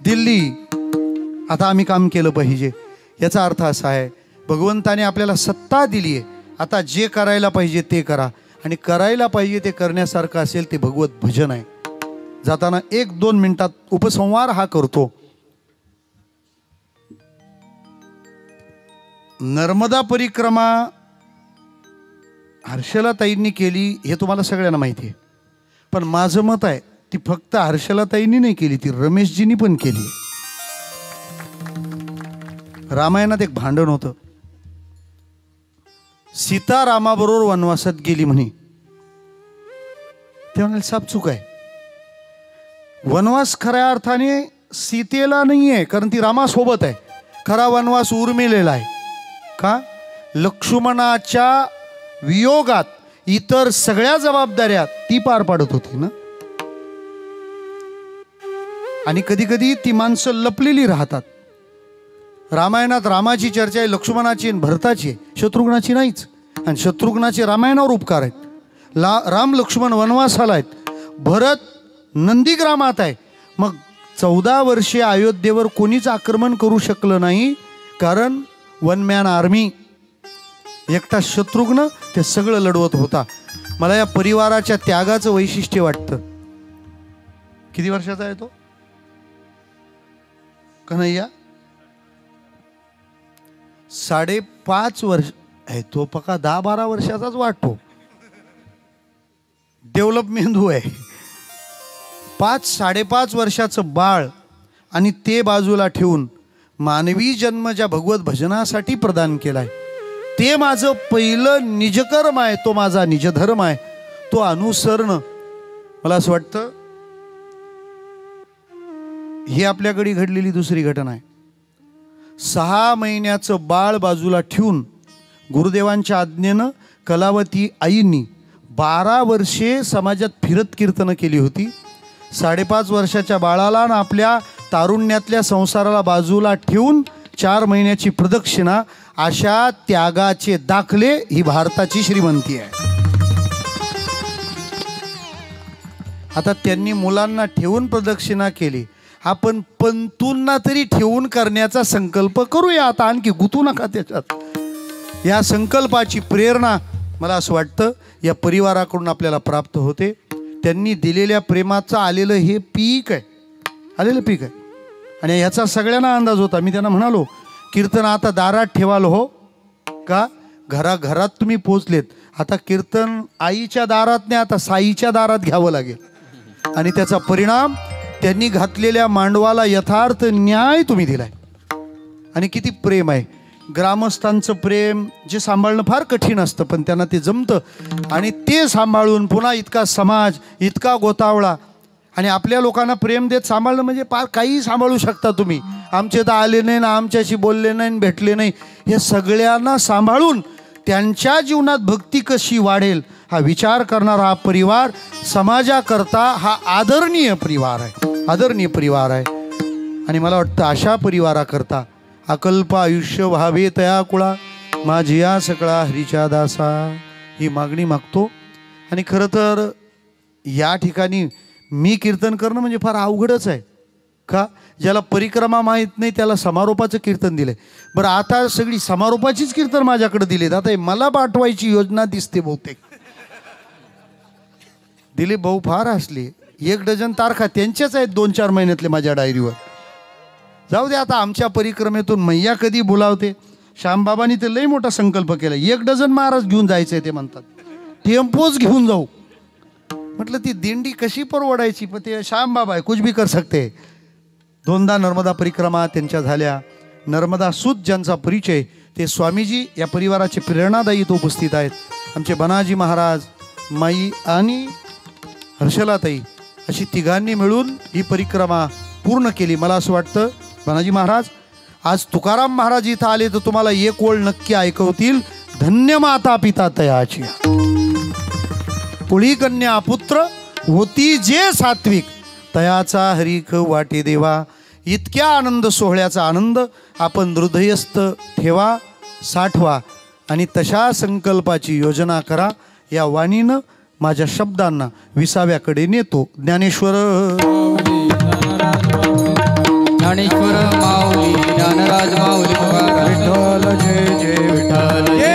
दिल्ली. आता आम्ही काम केलं पाहिजे. याचा अर्थ असा आहे भगवंताने आपल्याला सत्ता दिली आहे. आता जे करायला पाहिजे ते करा, आणि करायला पाहिजे ते करण्यासारखं असेल ते भगवत भजन आहे. जाताना 1-2 मिनिटात उपसंहार हा करतो. नर्मदा परिक्रमा हर्षलाताईंनी केली हे तुम्हाला सगळ्यांना माहिती आहे. पण माझं मत आहे ती फक्त हर्षलाताईंनी नाही केली, ती रमेशजींनी पण केली. रामायणात एक भांडण होतं. सीता रामाबरोबर वनवासात गेली म्हणे. ते म्हणाले साप चूक आहे. वनवास खऱ्या अर्थाने सीतेला नाही आहे, कारण ती रामासोबत आहे. खरा वनवास उर्मिलेला आहे. का? लक्ष्मणाच्या वियोगात इतर सगळ्या जबाबदाऱ्या ती पार पाडत होती ना. आणि कधी कधी ती माणसं लपलेली राहतात. रामायणात रामाची चर्चा आहे, लक्ष्मणाची आणि भरताची आहे, शत्रुघ्नाची नाहीच. आणि शत्रुघ्नाचे रामायणावर उपकार आहेत. राम लक्ष्मण वनवासाला आहेत, भरत नंदीग्रामात आहे. मग 14 वर्षे अयोध्येवर कोणीच आक्रमण करू शकलं नाही, कारण 1 मॅन आर्मी. एकटा शत्रुघ्न ते सगळं लढवत होता. मला या परिवाराच्या त्यागाचं वैशिष्ट्य वाटतं. किती वर्षाचा आहे तो कन्हैया? 5.5 वर्ष आहे. तो पक्का 10-12 वर्षाचाच वाटतो. डेव्हलप मेंदू आहे. 5-5.5 वर्षाचं बाळ, आणि ते बाजूला ठेवून मानवी जन्म ज्या भगवत भजनासाठी प्रदान केलाय ते माझं पहिलं निजकर्म आहे, तो माझा निजधर्म आहे, तो अनुसरणं. मला असं वाटतं ही आपल्याकडे घडलेली दुसरी घटना आहे. 6 महिन्याचं बाळ बाजूला ठेवून गुरुदेवांच्या आज्ञेनं कलावती आईंनी 12 वर्षे समाजात फिरत कीर्तनं केली होती. 5.5 वर्षाच्या बाळाला ना आपल्या तारुण्यातल्या संसाराला बाजूला ठेवून 4 महिन्याची प्रदक्षिणा, अशा त्यागाचे दाखले ही भारताची श्रीमंती आहे. आता त्यांनी मुलांना ठेवून प्रदक्षिणा केली, आपण पंतूंना तरी ठेवून करण्याचा संकल्प करूया. आता आणखी गुंतू नका त्याच्यात. या संकल्पाची प्रेरणा मला असं वाटतं या परिवाराकडून आपल्याला प्राप्त होते. त्यांनी दिलेल्या प्रेमाचं आलेलं हे पीक आहे, आणि ह्याचा सगळ्यांना अंदाज होता. मी त्यांना म्हणालो कीर्तन आता दारात ठेवाल हो का? घराघरात तुम्ही पोचलेत. आता कीर्तन आईच्या दारात नाही, आता साईच्या दारात घ्यावं लागेल. आणि त्याचा परिणाम त्यांनी घातलेल्या मांडवाला यथार्थ न्याय तुम्ही दिलाय. आणि किती प्रेम आहे, ग्रामस्थांचं प्रेम जे सांभाळणं फार कठीण असतं, पण त्यांना ते जमतं. आणि ते सांभाळून पुन्हा इतका समाज, इतका गोतावळा, आणि आपल्या लोकांना प्रेम देत सांभाळणं म्हणजे फार काही सांभाळू शकता तुम्ही. आमचे तर आले नाही ना, आमच्याशी बोलले नाही, भेटले नाही, हे सगळ्यांना सांभाळून त्यांच्या जीवनात भक्ती कशी वाढेल हा विचार करणारा हा परिवार समाजाकरता हा आदरणीय परिवार आहे, आदरणीय परिवार आहे. आणि मला वाटतं अशा परिवाराकरता अकल्प आयुष्य व्हावे तया कुळा, माझी या सकळा हरीच्या दासा, ही मागणी मागतो. आणि खरं तर या ठिकाणी मी कीर्तन करणं म्हणजे फार अवघडच आहे. का? ज्याला परिक्रमा माहीत नाही त्याला समारोपाचं कीर्तन दिलंय. बरं, आता सगळी समारोपाचीच कीर्तन माझ्याकडे दिलेत. आता हे मला पाठवायची योजना दिसते बहुतेक. दिलीप भाऊ फार हसले. 1 डझन तारखा त्यांच्याच आहेत 2-4 महिन्यातले माझ्या डायरीवर. जाऊ दे, आता आमच्या परिक्रमेतून मैया कधी बोलावते. श्यामबाबांनी ते लई मोठा संकल्प केला, 1 डझन महाराज घेऊन जायचंय. ते म्हणतात टेम्पोच घेऊन जाऊ. म्हटलं ती दिंडी कशी परवडायची, पण ते श्यामबाबा आहे, कुछ भी कर सकते. 2दा नर्मदा परिक्रमा त्यांच्या झाल्या. नर्मदा सूत ज्यांचा परिचय, ते स्वामीजी या परिवाराचे प्रेरणादायी तो उपस्थित आहेत. आमचे बनाजी महाराज, माई आणि हर्षलाताई अशी तिघांनी मिळून ही परिक्रमा पूर्ण केली. मला असं वाटतं बनाजी महाराज आज तुकाराम महाराज इथं आले तर तुम्हाला एक ओळ नक्की ऐकवतील, धन्य माता पिता तयाची, पुढी कन्या पुत्र होती जे सात्विक, तयाचा हरिख वाटे देवा. इतक्या आनंद सोहळ्याचा आनंद आपण हृदयस्थ ठेवा, साठवा आणि तशा संकल्पाची योजना करा. या वाणीनं माझ्या शब्दांना विसाव्याकडे नेतो. ज्ञानेश्वर ज्ञानेश्वर माऊली, ज्ञानराज माऊली, विठ्ठल जय जय विठ्ठल जय.